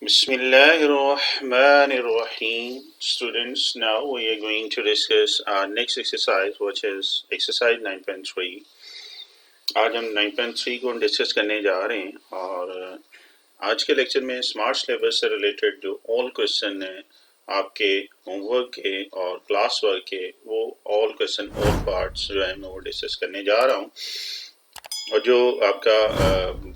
Bismillahirrahmanirrahim. Students, now we are going to discuss our next exercise, which is exercise 9.3. आज हम 9.3 को discuss करने जा रहे हैं और आज के लेक्चर में स्मार्ट सिलेबस से रिलेटेड जो ऑल क्वेश्चन है आपके होमवर्क के और क्लास वर्क के, वो ऑल क्वेश्चन ऑल पार्ट्स जो है मैं वो डिस्कस करने जा रहा हूँ। और जो आपका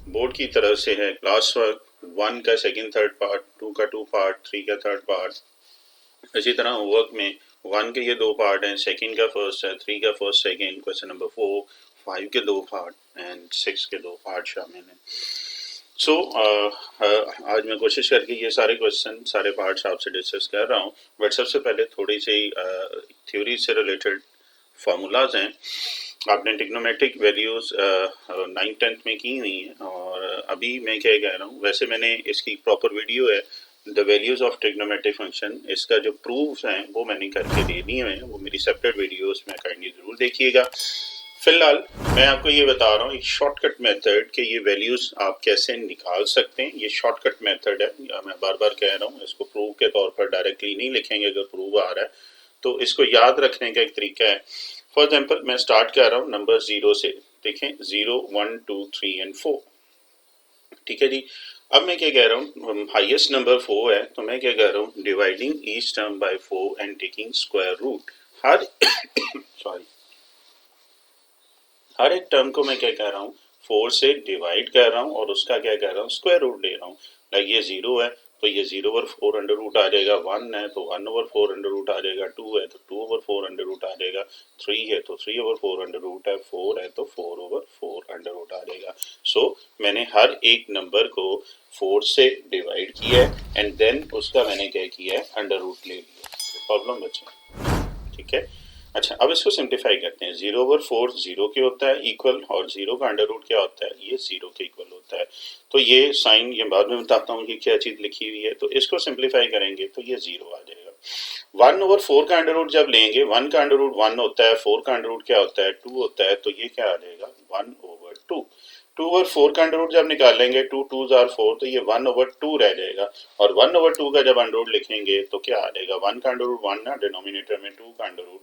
बोर्ड की तरफ से है क्लास वर्क 1 का सेकंड थर्ड पार्ट, 2 का 2 पार्ट, 3 का थर्ड पार्ट, इसी तरह होमवर्क में 1 के ये 2 पार्ट हैं, सेकंड का फर्स्ट है, 3 का फर्स्ट सेकंड, क्वेश्चन नंबर 4, 5 के 2 पार्ट एंड 6 के 2 पार्ट शामिल हैं। सो आज मैं कोशिश करके ये सारे क्वेश्चन सारे पार्ट्स आपसे डिस्कस कर रहा हूँ, बट सबसे पहले थोड़ी सी थ्योरी से रिलेटेड फार्मूलाज हैं। आपने ट्रिग्नोमेट्रिक वैल्यूज 9th-10th में की हुई हैं और अभी मैं क्या कह रहा हूँ, वैसे मैंने इसकी प्रॉपर वीडियो है the values of trigonometric function, इसका जो प्रूफ्स हैं वो मैंने करके दे दिए हैं, वो मेरी सेपरेट वीडियोस में काइंडली ज़रूर देखिएगा। फिलहाल मैं आपको ये बता रहा हूँ एक शॉर्टकट मेथड कि ये वैल्यूज आप कैसे निकाल सकते हैं। ये शॉर्टकट मेथड है, मैं बार बार कह रहा हूँ, इसको प्रूफ के तौर पर डायरेक्टली नहीं लिखेंगे। अगर प्रूफ आ रहा है तो इसको याद रखने का एक तरीका है। फॉर एग्जाम्पल मैं स्टार्ट कर रहा हूँ नंबर 0 से, देखें 0, 1, 2, 3 एंड 4, ठीक है जी। अब मैं क्या कह रहा हूँ, हाईएस्ट नंबर 4 है तो मैं क्या कह रहा हूँ, dividing each term by 4 and taking square root. हर हर एक टर्म को मैं क्या कह रहा हूँ, 4 से डिवाइड कर रहा हूँ और उसका क्या कह रहा हूँ, स्क्वायर रूट ले रहा हूँ। लाइक ये 0 है तो ये 0/4 अंडर रूट आ जाएगा, 1 है तो 1/4 अंडर रूट आ जाएगा, 2 है तो 2/4 अंडर रूट आ जाएगा, 3 है तो 3/4 अंडर रूट है, 4 है तो 4/4 अंडर रूट आ जाएगा। सो मैंने हर एक नंबर को 4 से डिवाइड किया है एंड देन उसका मैंने क्या किया है, अंडर रूट ले लिया। प्रॉब्लम बचे, ठीक है। अच्छा, अब इसको सिंप्लीफाई करते हैं। 0/4 0 के होता है इक्वल, और 0 का अंडर रूट क्या होता है, ये 0 के इक्वल होता है। तो ये साइन ये बाद में बताता हूँ कि क्या चीज लिखी हुई है। तो इसको सिंप्लीफाई करेंगे तो ये 0 आ जाएगा। 1/4 का अंडर रूट जब लेंगे, 1 का अंडर रूट 1 होता है, 4 का अंडर रूट क्या होता है, 2 होता है, तो ये क्या आ जाएगा, 1/2। 2/4 का अंडर रूट जब निकालेंगे, 2 2s are 4, तो ये 1/2 रह जाएगा। और 1/2 का जब अंडर रूट लिखेंगे तो क्या आ जाएगा, 1 का अंडर रूट 1 ना, डिनोमिनेटर में 2 का अंडर रूट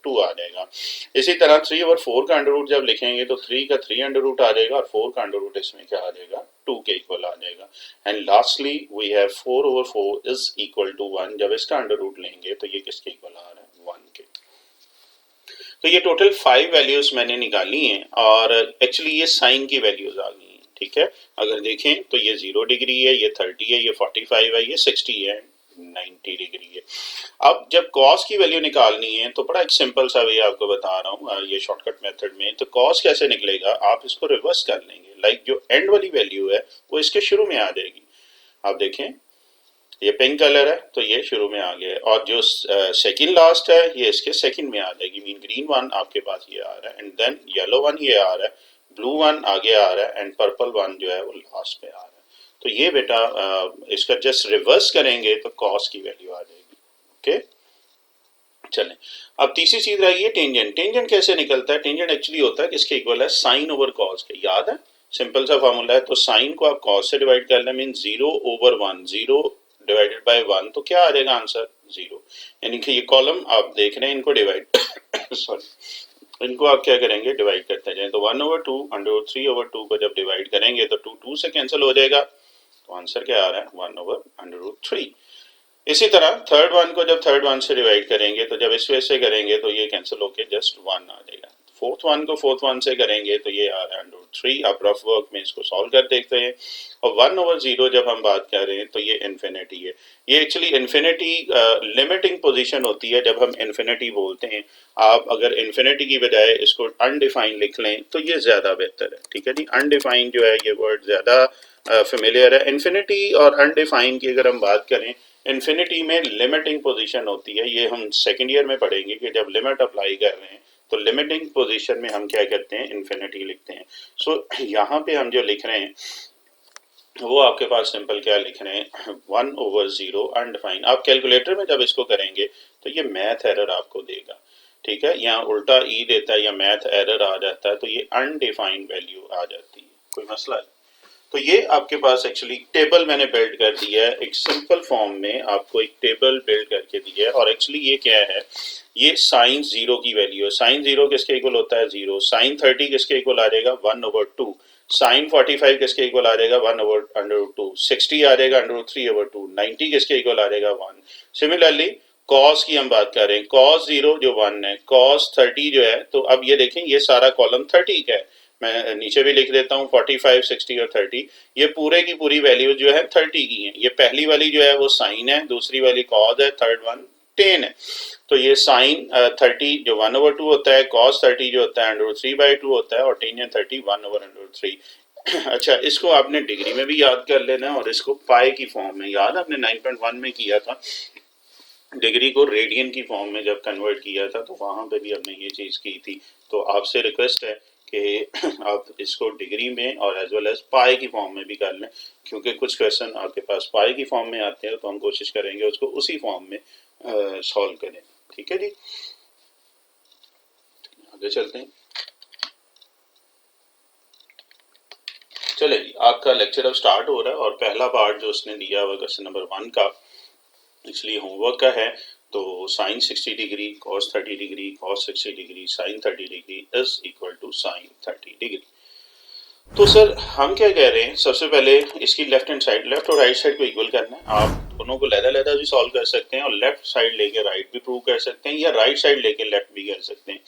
2 आ जाएगा। इसी तरह 3/4 का अंडर रूट जब लिखेंगे तो 3 का 3 अंडर रूट आ जाएगा और 4 का अंडर रूट इसमें क्या आ जाएगा, 2 के इक्वल आ जाएगा। And lastly we have 4/4 is equal to 1। जब इसका अंडर रूट लेंगे तो ये किसके इक्वल आ रहा है, 1 के। तो ये टोटल 5 वैल्यूज मैंने निकाली हैं और एक्चुअली ये साइन की वैल्यूज आ गई हैं, ठीक है। अगर देखें तो ये 0 डिग्री है, ये 30 है, ये 45 है, ये 60 है, 90 डिग्री है। अब जब कॉस की वैल्यू निकालनी है तो बड़ा एक सिंपल सा वे आपको बता रहा हूँ ये शॉर्टकट मेथड में। तो कॉस कैसे निकलेगा, आप इसको रिवर्स कर लेंगे। लाइक जो एंड वाली वैल्यू है वो इसके शुरू में आ जाएगी। आप देखें ये पिंक कलर है तो ये शुरू में आ गया, और जो सेकंड लास्ट है ये इसके सेकंड में आ जाएगी। मीन ग्रीन वन आपके पास ये आ रहा है एंड देन येलो वन ये आ रहा है, ब्लू वन आगे आ रहा है एंड पर्पल वन जो है वो लास्ट पे आ रहा है। तो ये बेटा इसका जस्ट रिवर्स करेंगे तो कॉस की वैल्यू आ जाएगी। ओके, चलें। अब तीसरी चीज रही है टेंजेंट। टेंजेंट कैसे निकलता है, टेंजेंट एक्चुअली होता है किसके इक्वल है, साइन ओवर कॉस के। याद है, सिंपल सा फॉर्मूला है। तो साइन को आप कॉस से डिवाइड कर लें, मीन 0/1, 0 डिवाइडेड बाय 1, तो क्या आ जाएगा आंसर, 0। यानी कि ये कॉलम आप देख रहे हैं, इनको डिवाइड सॉरी, इनको आप क्या करेंगे, डिवाइड करते जाएं। तो 1/2 अंडर 3/2 को जब डिवाइड करेंगे तो 2 2 से कैंसिल हो जाएगा, तो आंसर क्या आ रहा है, 1/√3। इसी तरह थर्ड वन को जब थर्ड वन से डिवाइड करेंगे तो जब इस वे से करेंगे तो ये कैंसिल होके जस्ट 1 आ जाएगा। फोर्थ वन को फोर्थ वन से करेंगे तो ये आ रहा है √3। आप रफ वर्क में इसको सॉल्व कर देखते हैं। और 1/0 जब हम बात कर रहे हैं तो ये इन्फिनिटी है। ये एक्चुअली इन्फिनिटी लिमिटिंग पोजीशन होती है जब हम इन्फिनिटी बोलते हैं। आप अगर इन्फिनिटी की बजाय इसको अनडिफाइंड लिख लें तो ये ज्यादा बेहतर है, ठीक है जी। अनडिफाइंड जो है ये वर्ड ज्यादा फेमिलियर है। इन्फिनिटी और अनडिफाइंड की अगर हम बात करें, इन्फिनिटी में लिमिटिंग पोजीशन होती है, ये हम सेकेंड ईयर में पढ़ेंगे कि जब लिमिट अप्लाई कर रहे हैं तो लिमिटिंग पोजीशन में हम क्या करते हैं, इन्फिनिटी लिखते हैं। सो यहाँ पे हम जो लिख रहे हैं वो आपके पास सिंपल क्या लिख रहे हैं, 1/0 अनडिफाइंड। आप कैलकुलेटर में जब इसको करेंगे तो ये मैथ एरर आपको देगा, ठीक है। यहाँ उल्टा ई देता है या मैथ एरर आ जाता है तो ये अनडिफाइंड वैल्यू आ जाती है। कोई मसला है? तो ये आपके पास एक्चुअली टेबल मैंने बिल्ड कर दिया है, एक सिंपल फॉर्म में आपको एक टेबल बिल्ड करके दिया है। और एक्चुअली ये क्या है, ये साइन जीरो की वैल्यू है। साइन जीरो किसके इक्वल होता है, जीरो। साइन 30 किसके इक्वल आ जाएगा, 1/2। साइन 45 किसके इक्वल आ जाएगा, 1/√2। 60 आ जाएगा √3/2। 90 किसके इक्वल आ जाएगा, 1। सिमिलरली कॉस की हम बात कर रहे हैं, कॉस जीरो जो 1 है, कॉस 30 जो है, तो अब ये देखें ये सारा कॉलम 30 का है। मैं नीचे भी लिख देता हूँ 45, 60 और 30, ये पूरे की पूरी वैल्यू जो है 30 की है। ये पहली वाली जो है वो साइन है, दूसरी वाली कॉस है, थर्ड वन टेन है। तो ये साइन 30 जो 1/2 होता है, कॉस 30 जो होता है √3/2 होता है, और टेन या 30 1/√3। अच्छा, इसको आपने डिग्री में भी याद कर लेना है और इसको पाई की फॉर्म में, याद आपने 9.1 में किया था, डिग्री को रेडियन की फॉर्म में जब कन्वर्ट किया था, तो वहां पे भी हमने ये चीज की थी। तो आपसे रिक्वेस्ट है कि आप इसको डिग्री में और एज वेल एज पाई की फॉर्म में भी कर लें, क्योंकि कुछ क्वेश्चन आपके पास पाई की फॉर्म में आते हैं, तो हम कोशिश करेंगे उसको उसी फॉर्म में सॉल्व करें। ठीक है जी, आगे चलते हैं। चले जी, आपका लेक्चर अब स्टार्ट हो रहा है और पहला पार्ट जो उसने दिया हुआ क्वेश्चन नंबर 1 का, इसलिए होमवर्क का है। तो sine 60 degree, cos 30 degree, cos 60 degree, sine 30 degree is equal to sine 30 degree. तो सर हम क्या कह रहे हैं, सबसे पहले इसकी लेफ्ट हैंड साइड, लेफ्ट और राइट साइड को इक्वल करना है। आप दोनों को लहदा भी सॉल्व कर सकते हैं और लेफ्ट साइड लेके राइट भी प्रूव कर सकते हैं, या राइट साइड लेके लेफ्ट भी कर सकते हैं।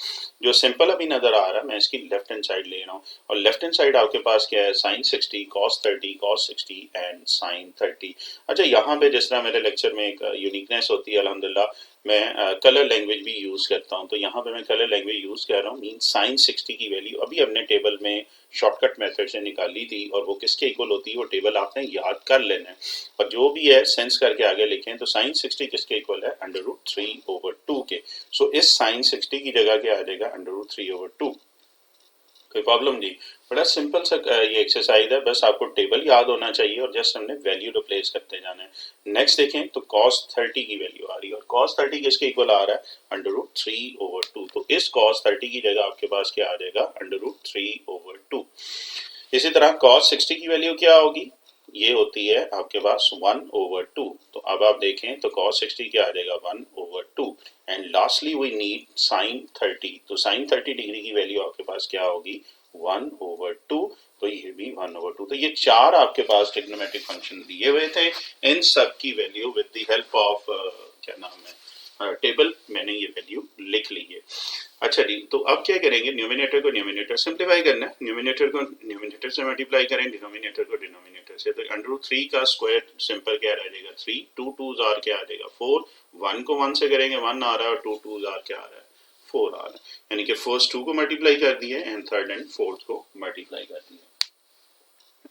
जो सिंपल अभी नजर आ रहा है, मैं इसकी लेफ्ट हैंड साइड ले रहा हूँ, और लेफ्ट हैंड साइड आपके पास क्या है, sine 60, cos 30, cos 60 and sine 30। अच्छा, यहाँ पे जिस तरह मेरे लेक्चर में एक यूनिकनेस होती है, अल्हम्दुलिल्लाह मैं कलर लैंग्वेज भी यूज करता हूँ। तो यहाँ पे मैं कलर लैंग्वेज यूज कर रहा हूँ। मीन साइन 60 की वैल्यू अभी हमने टेबल में शॉर्टकट मेथड से निकाली थी, और वो किसके इक्वल होती है, वो टेबल आपने याद कर लेना है, और जो भी है सेंस करके आगे लिखें। तो साइन 60 किसके इक्वल है, √3/2 के। सो इस साइन 60 की जगह क्या आ जाएगा, √3/2। कोई प्रॉब्लम जी, बड़ा सिंपल सा ये एक्सरसाइज है, बस आपको टेबल याद होना चाहिए और जस्ट हमने वैल्यू रिप्लेस करते जाना है। नेक्स्ट देखें तो cos 30 की वैल्यू आ रही है, और cos 30 किसके इक्वल आ रहा है, √3/2। तो इस cos 30 की जगह आपके पास क्या आ जाएगा, √3/2। इसी तरह cos 60 की वैल्यू क्या होगी, ये होती है आपके पास 1/2। तो अब आप देखें तो cos 60 क्या आ जाएगा, 1/2। And lastly we need sin 30। तो sin 30 डिग्री की वैल्यू आपके पास क्या होगी, 1/2। तो ये भी 1/2। तो ये चार आपके पास ट्रिग्नोमेट्रिक फंक्शन दिए हुए थे, इन सब की value with the help of क्या नाम है, टेबल, मैंने ये वैल्यू लिख ली है। अच्छा जी, तो अब क्या करेंगे, न्यूमिनेटर को न्यूमिनेटर सिंप्लीफाई करना है। न्यूमिनेटर को न्यूमिनेटर से मल्टीप्लाई करें, डिनोमिनेटर को डिनोमिनेटर से। तो √3 का स्क्वायर सिंपल क्या रह जाएगा, 3। 2 2s आर क्या आ जाएगा, 4। 1 को 1 से करेंगे 1 आ रहा है, और 2 2s आर क्या आ रहा है, 4 आ रहा है। यानी कि फर्स्ट 2 को मल्टीप्लाई कर दिए एंड थर्ड एंड फोर्थ को मल्टीप्लाई कर दिया।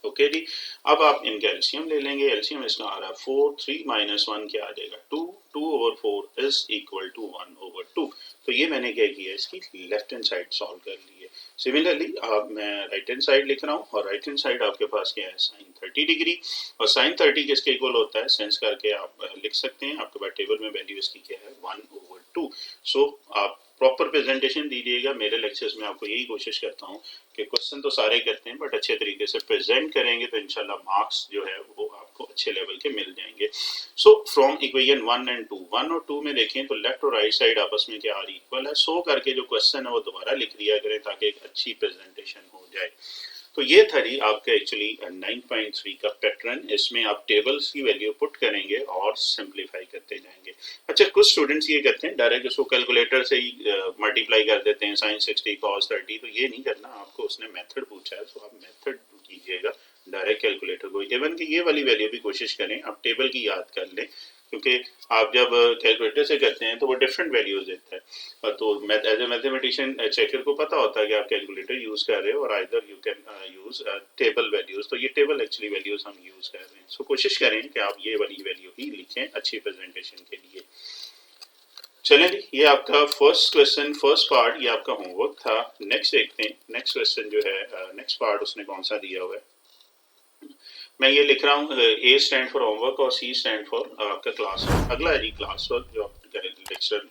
ओके जी, अब आप इनका एलसीएम ले लेंगे। एलसीएम इसका आ रहा है 4, 3 - 1 क्या आ जाएगा, 2। 2/4 इज इक्वल टू 1/2। तो ये मैंने क्या किया, इसकी लेफ्ट हैंड साइड सॉल्व कर ली है। सिमिलरली अब मैं राइट हैंड साइड लिख रहा हूँ, और राइट हैंड साइड आपके पास क्या है, साइन 30 डिग्री। और साइन 30 किसके इक्वल होता है, सेंस करके आप लिख सकते हैं। आपके पास टेबल में वैल्यू इसकी क्या है, 1/2। सो आप प्रॉपर प्रेजेंटेशन दीजिएगा। मेरे लेक्चर्स में आपको यही कोशिश करता हूँ कि क्वेश्चन तो सारे करते हैं, बट अच्छे तरीके से प्रेजेंट करेंगे तो इंशाल्लाह मार्क्स जो है वो आपको अच्छे लेवल के मिल जाएंगे। सो फ्रॉम इक्वेशन 1 एंड 2, 1 और 2 में देखें तो लेफ्ट और राइट साइड आपस में क्या आ रही, इक्वल है। सो करके जो क्वेश्चन है वो दोबारा लिख दिया करें, ताकि एक अच्छी प्रेजेंटेशन हो जाए। तो ये था जी आपका एक्चुअली 9.3 का पैटर्न। इसमें आप टेबल्स की वैल्यू पुट करेंगे और सिंप्लीफाई करते जाएंगे। अच्छा, कुछ स्टूडेंट्स ये करते हैं डायरेक्ट उसको कैलकुलेटर से ही मल्टीप्लाई कर देते हैं, sin 60 cos 30। तो ये नहीं करना आपको, उसने मेथड पूछा है, तो आप मेथड कीजिएगा, डायरेक्ट कैलकुलेटर को। इवन कि ये वाली वैल्यू भी कोशिश करें आप टेबल की याद कर लें, क्योंकि आप जब कैलकुलेटर से करते हैं तो वो डिफरेंट वैल्यूज देता है। तो एज ए मैथमेटिशियन चेकर को पता होता है कि आप कैलकुलेटर यूज कर रहे हो, और either you can use table values. तो ये टेबल एक्चुअली वैल्यूज हम यूज कर रहे हैं। सो कोशिश करें कि आप ये वाली वैल्यू ही लिखें अच्छी प्रेजेंटेशन के लिए। चलें जी, ये आपका फर्स्ट क्वेश्चन, फर्स्ट पार्ट, ये आपका होमवर्क था। नेक्स्ट देखते हैं, नेक्स्ट क्वेश्चन जो है, नेक्स्ट पार्ट उसने कौन सा दिया हुआ है। मैं ये लिख रहा हूँ, ए स्टैंड फॉर होमवर्क और सी स्टैंड फॉर आपका क्लास वर्क। अगला है जी क्लास वर्क, जो आप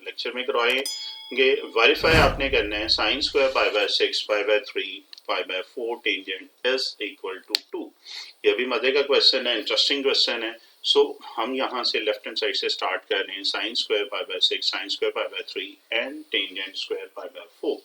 लेक्चर में करवाएंगे। वेरीफाई आपने करना है sin² π/6 π/3 pi by 4 tangent is equal to 2। ये भी मजे का क्वेश्चन है, इंटरेस्टिंग क्वेश्चन है। सो हम यहाँ से लेफ्ट हैंड साइड से स्टार्ट कर रहे हैं, sine square pi by 6, sine square pi by 3 and tangent square pi by 4।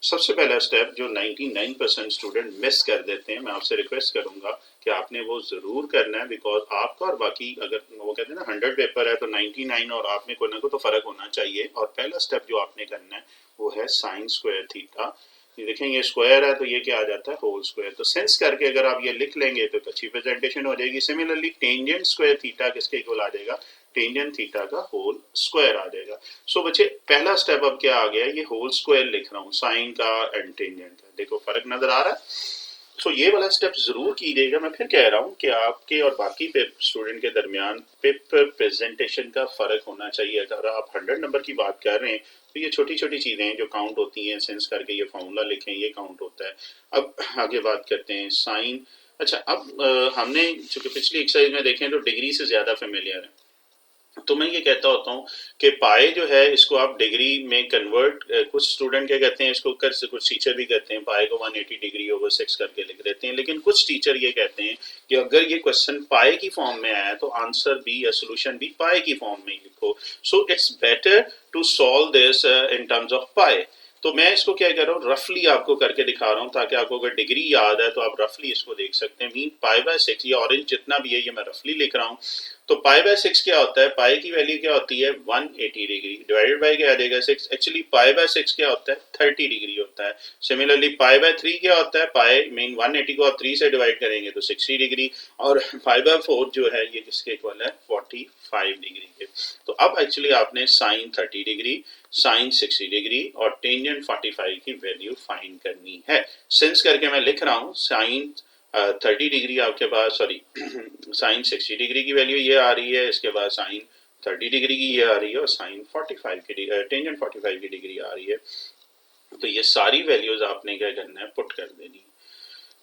सबसे पहला स्टेप जो 99% स्टूडेंट मिस कर देते हैं, मैं आपसे रिक्वेस्ट करूंगा कि आपने वो जरूर करना है, बिकॉज आपका और बाकी, अगर वो कहते हैं ना 100 पेपर है तो 99 और आप में कोई ना कोई तो फर्क होना चाहिए। और पहला स्टेप जो आपने करना है वो है साइन स्क्वायर थीटा। ये देखें, ये स्क्वायर है तो ये क्या आ जाता है, होल स्क्वायर। तो सेंस करके अगर आप ये लिख लेंगे तो अच्छी प्रेजेंटेशन हो जाएगी। सिमिलरली टेंजेंट स्क्वायर थीटा किसके इक्वल आ जाएगा, टेंजेंट थीटा का होल स्क्वायर आ जाएगा। सो बच्चे पहला स्टेप अब क्या आ गया, ये होल स्क्वायर लिख रहा हूँ साइन का एंड टेंजेंट का। देखो फर्क नजर आ रहा है। सो ये वाला स्टेप जरूर कीजिएगा। मैं फिर कह रहा हूँ कि आपके और बाकी स्टूडेंट के दरमियान पेपर प्रेजेंटेशन का फर्क होना चाहिए। अगर आप 100 नंबर की बात कर रहे हैं तो ये छोटी छोटी चीजें हैं जो काउंट होती हैं, सेंस करके ये फॉर्मूला लिखें, ये काउंट होता है। अब आगे बात करते हैं साइन। अच्छा, अब हमने चूंकि पिछली एक्सरसाइज में देखें तो डिग्री से ज्यादा फेमिलियर है, तो मैं ये कहता होता हूँ कि पाए जो है इसको आप डिग्री में कन्वर्ट, कुछ स्टूडेंट क्या कहते हैं इसको कर, कुछ टीचर भी कहते हैं पाए को 180 डिग्री ओवर 6 करके लिख देते हैं, लेकिन कुछ टीचर ये कहते हैं कि अगर ये क्वेश्चन पाए की फॉर्म में आया तो आंसर भी या सोल्यूशन भी पाए की फॉर्म में ही लिखो। So it's better to solve this in terms of pi. तो मैं इसको क्या कर रहा हूँ, रफली आपको करके दिखा रहा हूँ ताकि आपको अगर डिग्री याद है तो आप रफली इसको देख सकते हैं। मीन पाई बाय 6, ये ऑरेंज जितना भी है ये मैं रफली लिख रहा हूँ। तो पाई बाय 6 क्या होता है, पाई की वैल्यू क्या होती है 180 डिग्री, डिवाइडेड बाय क्या आ जाएगा 6। एक्चुअली पाई बाय 6 क्या होता है 30 डिग्री होता है। सिमिलरली पाई बाय 3 क्या होता है, पाई मीन 180 को आप 3 से डिवाइड करेंगे तो 60 डिग्री, और पाई बाय 4 जो है ये किसके इक्वल है 45 डिग्री के। तो अब एक्चुअली आपने साइन 30 डिग्री, साइन 60 डिग्री और टेंजेंट 45 की वैल्यू फाइंड करनी है। सिंस करके मैं लिख रहा हूँ साइन 30 डिग्री आपके पास, सॉरी साइन 60 डिग्री की वैल्यू ये आ रही है, इसके बाद साइन 30 डिग्री की ये आ रही है और साइन 45 की टेंजेंट 45 की डिग्री आ रही है। तो ये सारी वैल्यूज आपने क्या करना है, पुट कर देनी है।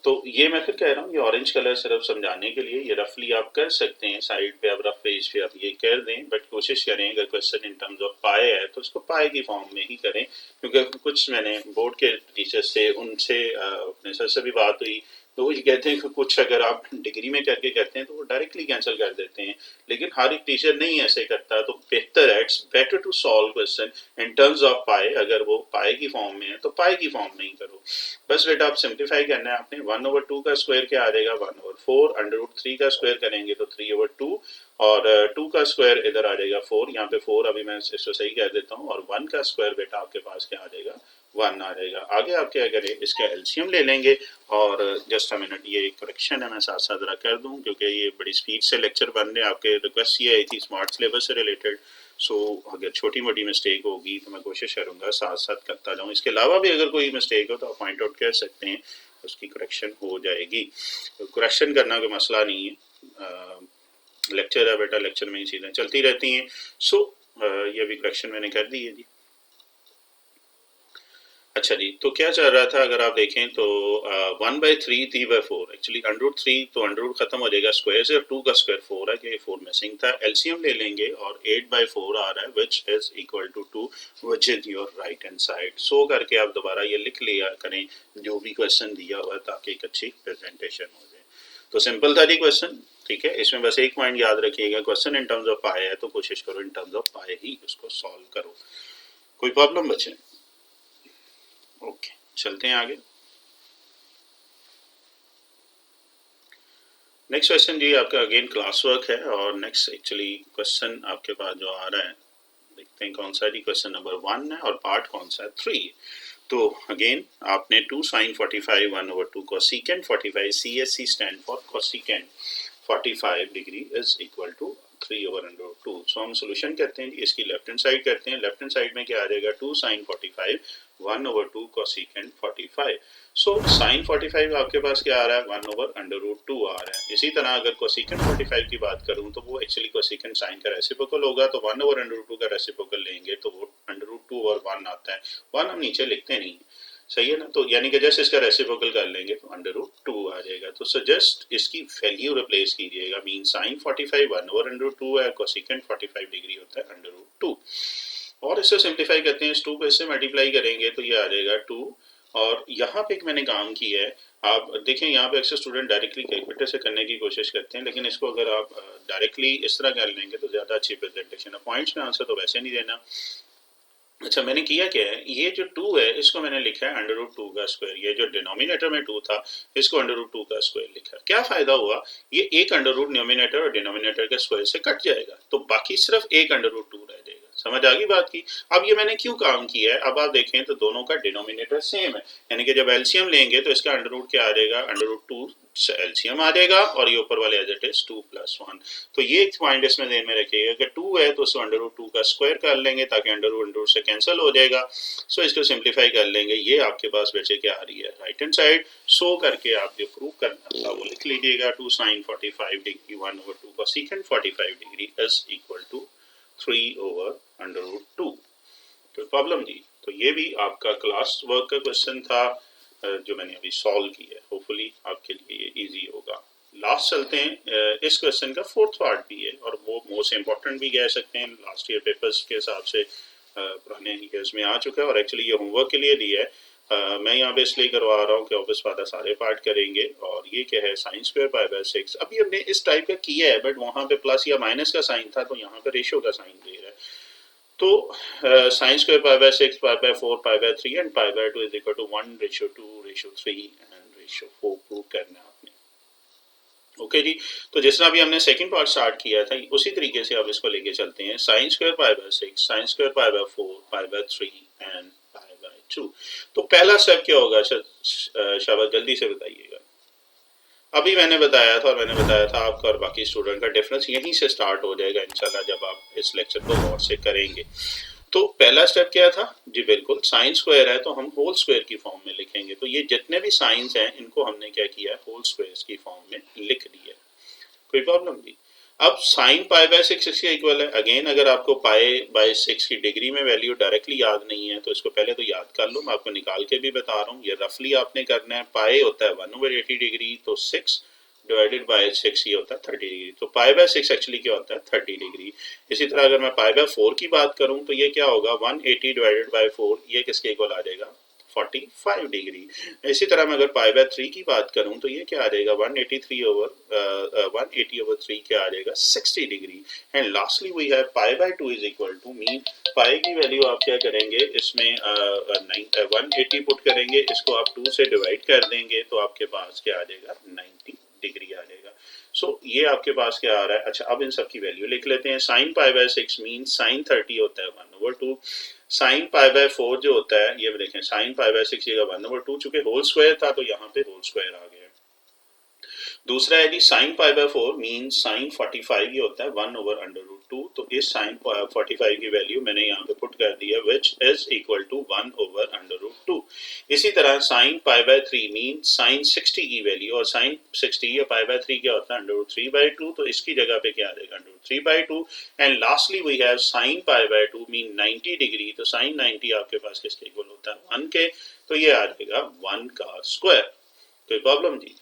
तो ये मैं फिर कह रहा हूँ, ये ऑरेंज कलर सिर्फ समझाने के लिए, ये रफली आप कर सकते हैं साइड पे, अब रफ पेज पे आप ये कर दें, बट कोशिश करें अगर क्वेश्चन इन टर्म्स ऑफ पाए है तो उसको पाए की फॉर्म में ही करें। क्योंकि कुछ मैंने बोर्ड के टीचर से, उनसे अपने सर से भी बात हुई, तो वो ये कहते हैं कि कुछ अगर आप डिग्री में करके करते हैं तो वो डायरेक्टली कैंसिल कर देते हैं, लेकिन हर एक टीचर नहीं ऐसे करता। तो बेहतर है, it's better to solve question in terms of pi. अगर वो पाए की फॉर्म में है तो पाए की फॉर्म में ही करो। बस बेटा आप सिंप्लीफाई करना है आपने। 1/2 का स्क्वायर क्या आ जाएगा 1/4, √3 का स्क्वायर करेंगे तो 3/2, और 2 का स्क्वायर इधर आ जाएगा 4, यहाँ पे 4 अभी मैं इसको सही कह देता हूँ, और 1 का स्क्वायर बेटा आपके पास क्या आ जाएगा 1 आ जाएगा। आगे आप क्या करें, इसका एलसीएम ले लेंगे। और जस्ट अ मिनट, ये करेक्शन है मैं साथ साथ जरा कर दूं क्योंकि ये बड़ी स्पीड से लेक्चर बन रहे हैं। आपके रिक्वेस्ट ये आई थी स्मार्ट सिलेबस से रिलेटेड, सो अगर छोटी मोटी मिस्टेक होगी तो मैं कोशिश करूंगा साथ साथ करता जाऊं। इसके अलावा भी अगर कोई मिस्टेक हो तो आप पॉइंट आउट कर सकते हैं, उसकी करेक्शन हो जाएगी। करेक्शन करना कोई मसला नहीं है, लेक्चर है बेटा, लेक्चर में ही चीज़ें चलती रहती हैं। सो ये भी करेक्शन मैंने कर दी है जी। अच्छा जी, तो क्या चल रहा था अगर आप देखें तो 1/3 3/4, एक्चुअली √3 तो √ खत्म हो जाएगा स्क्वायर से, और 2 का स्क्वायर 4 है कि 4 मिसिंग था। एलसीएम ले लेंगे और 8/4 आ रहा है which is equal to 2 which is your right hand side. So करके आप दोबारा ये लिख लिया करें जो भी क्वेश्चन दिया हुआ है ताकि एक अच्छी प्रेजेंटेशन हो जाए। तो सिंपल था जी क्वेश्चन, ठीक है। इसमें बस एक पॉइंट याद रखिएगा, क्वेश्चन इन टर्म्स ऑफ पाए है तो कोशिश करो इन टर्म्स ऑफ पाए ही उसको सॉल्व करो। कोई प्रॉब्लम बचे? ओके, चलते हैं आगे। नेक्स्ट क्वेश्चन जी आपका अगेन क्लास वर्क है, और नेक्स्ट एक्चुअली क्वेश्चन आपके पास जो आ रहा है, देखते हैं कौन सा जी। क्वेश्चन नंबर 1 है और पार्ट कौन सा है 3। तो अगेन आपने 2 sin 45 1/2 cosecant 45, CSC stand for cosecant 45 degree is equal to 3/2। So हम सोल्यूशन करते हैं, इसकी लेफ्ट हैंड साइड करते हैं। लेफ्ट हैंड साइड में क्या आ जाएगा 2 sin 45 1/2 cosecant 45। सो sin 45 आपके पास क्या आ रहा है 1/√2 आ रहा है। इसी तरह अगर cosecant 45 की बात करूं तो वो एक्चुअली cosecant sin का रेसिप्रोकल होगा, तो 1/√2 का रेसिप्रोकल लेंगे तो वो √2 और 1 आता है। 1 हम नीचे लिखते नहीं, सही है ना, तो यानी कि जस्ट इसका रेसिप्रोकल कर लेंगे तो √2 आ जाएगा। तो सजेस्ट इसकी वैल्यू रिप्लेस कीजिएगा, मीन sin 45 1/√2 है, cosecant 45 डिग्री होता है √2। और इसे सिंप्लीफाई करते हैं, इस 2 को इससे मल्टीप्लाई करेंगे तो ये आ जाएगा 2 और यहाँ पे एक मैंने काम किया है, आप देखें यहाँ पे अक्सर स्टूडेंट डायरेक्टली कैलकुलेटर से करने की कोशिश करते हैं, लेकिन इसको अगर आप डायरेक्टली इस तरह कर लेंगे तो ज़्यादा अच्छी प्रेजेंटेशन है। पॉइंट्स में आंसर तो वैसे नहीं देना। अच्छा, मैंने किया क्या है, ये जो 2 है इसको मैंने लिखा है √2 का स्क्वायर। ये जो डिनोमिनेटर में 2 था इसको √2 का स्क्वायर लिखा। क्या फायदा हुआ, ये एक अंडर रूट डिनोमिनेटर और डिनोमिनेटर के स्क्वायर से कट जाएगा, तो बाकी सिर्फ एक √2 रह जाएगा। समझ आ गई बात की। अब ये मैंने क्यों काम किया है, अब आप देखें तो दोनों का डिनोमिनेटर सेम है, यानी कि जब एलसीएम लेंगे तो इसका अंडर रूट क्या आ जाएगा, √2 से एलसीएम आ जाएगा, और ये ऊपर वाले एज इट इज 2 + 1। तो ये एक पॉइंट इसमें ध्यान में रखिएगा कि 2 है तो उसको √2 का स्क्वायर कर लेंगे ताकि अंडर रूट से कैंसिल हो जाएगा। सो इसको सिंप्लीफाई कर लेंगे, ये आपके पास बचे क्या आ रही है, राइट हैंड साइड। सो करके आप जो प्रूव करना था वो लिख लीजिएगा, 2 sin 45 डिग्री 1/2 cosecant 45 degree is equal to 3/√2। तो प्रॉब्लम जी, तो ये भी आपका क्लास वर्क का क्वेश्चन था जो मैंने अभी सॉल्व किया है। होपफुली आपके लिए ये इजी होगा। लास्ट चलते हैं, इस क्वेश्चन का फोर्थ पार्ट भी है और वो मोस्ट इम्पॉर्टेंट भी कह सकते हैं, लास्ट ईयर पेपर्स के हिसाब से पुराने ईयर्स में आ चुका है, और एक्चुअली ये होमवर्क के लिए दिया है। मैं यहाँ पे इसलिए करवा रहा हूँ कि ऑब्वियस बात है सारे पार्ट करेंगे। और ये क्या है, साइन स्क्वायर π/6। अभी हमने इस टाइप का किया है, बट वहाँ पे प्लस या माइनस का साइन था, तो यहाँ पे रेशियो का साइन दे रहा है। तो sine square π/6 π/4 π/3 and π/2 is equal to 1:2:3 and 4 prove करना है आपने। ओके जी, तो जिस तरह भी हमने सेकंड पार्ट स्टार्ट किया था उसी तरीके से अब इसको लेके चलते हैं। Sine square π/6 sine square π/4 π/3 and π/2। तो पहला स्टेप क्या होगा, शाबाश जल्दी से बताइएगा। अभी मैंने बताया था, और मैंने बताया था आपका और बाकी स्टूडेंट का डिफरेंस यहीं से स्टार्ट हो जाएगा इंशाल्लाह जब आप इस लेक्चर को गौर से करेंगे। तो पहला स्टेप क्या था जी, बिल्कुल साइन स्क्वायर है तो हम होल स्क्वायर की फॉर्म में लिखेंगे। तो ये जितने भी साइंस हैं इनको हमने क्या किया है, होल स्क्वायर की फॉर्म में लिख दिया। कोई प्रॉब्लम नहीं। अब साइन π/6 इसके इक्वल है। अगेन अगर आपको π/6 की डिग्री में वैल्यू डायरेक्टली याद नहीं है तो इसको पहले तो याद कर लो, मैं आपको निकाल के भी बता रहा हूँ। ये रफली आपने करना है। पाई होता है 1/80 डिग्री, तो 6 डिवाइडेड बाय 6 ये होता है 30 डिग्री। तो π/6 एक्चुअली क्या होता है, 30 डिग्री। इसी तरह अगर मैं π/4 की बात करूं तो ये क्या होगा, 180 डिवाइडेड बाय 4, ये किसके इक्वल आ जाएगा, 45 डिग्री। इसी तरह मैं अगर π/3 की बात करूं तो ये क्या आ जाएगा, 180/3 क्या आ जाएगा, 60 degree. And lastly we have π/2 is equal to mean pi की वैल्यू आप क्या करेंगे, इसमें 180 पुट करेंगे, इसको आप 2 से डिवाइड कर देंगे तो आपके पास क्या आ जाएगा, 90 डिग्री आ जाएगा। सो ये आपके पास क्या आ रहा है। अच्छा, अब इन सब की वैल्यू लिख लेते हैं। साइन π/6 मीन साइन 30 होता है 1/2। साइन π/4 जो होता है, ये देखें साइन π/6 ये 1/2, चूंकि होल स्क्वायर था तो यहाँ पे होल स्क्वायर आ गया। दूसरा है जी साइन π/4 मीन साइन 45 ये होता है 1/√2। तो इस साइन 45 की वैल्यू मैंने यहाँ पे पुट कर दी है, विच इज इक्वल टू 1/√2। इसी तरह साइन π/3 मीन साइन 60 की वैल्यू, और साइन 60 या π/3 क्या होता है, √3/2। तो इसकी जगह पे क्या आ जाएगा, √3/2। And lastly we have sine π/2 mean 90 degree. तो साइन 90 आपके पास किसके इक्वल होता है, 1 के। तो ये आ जाएगा 1 का स्क्वायर। कोई प्रॉब्लम जी।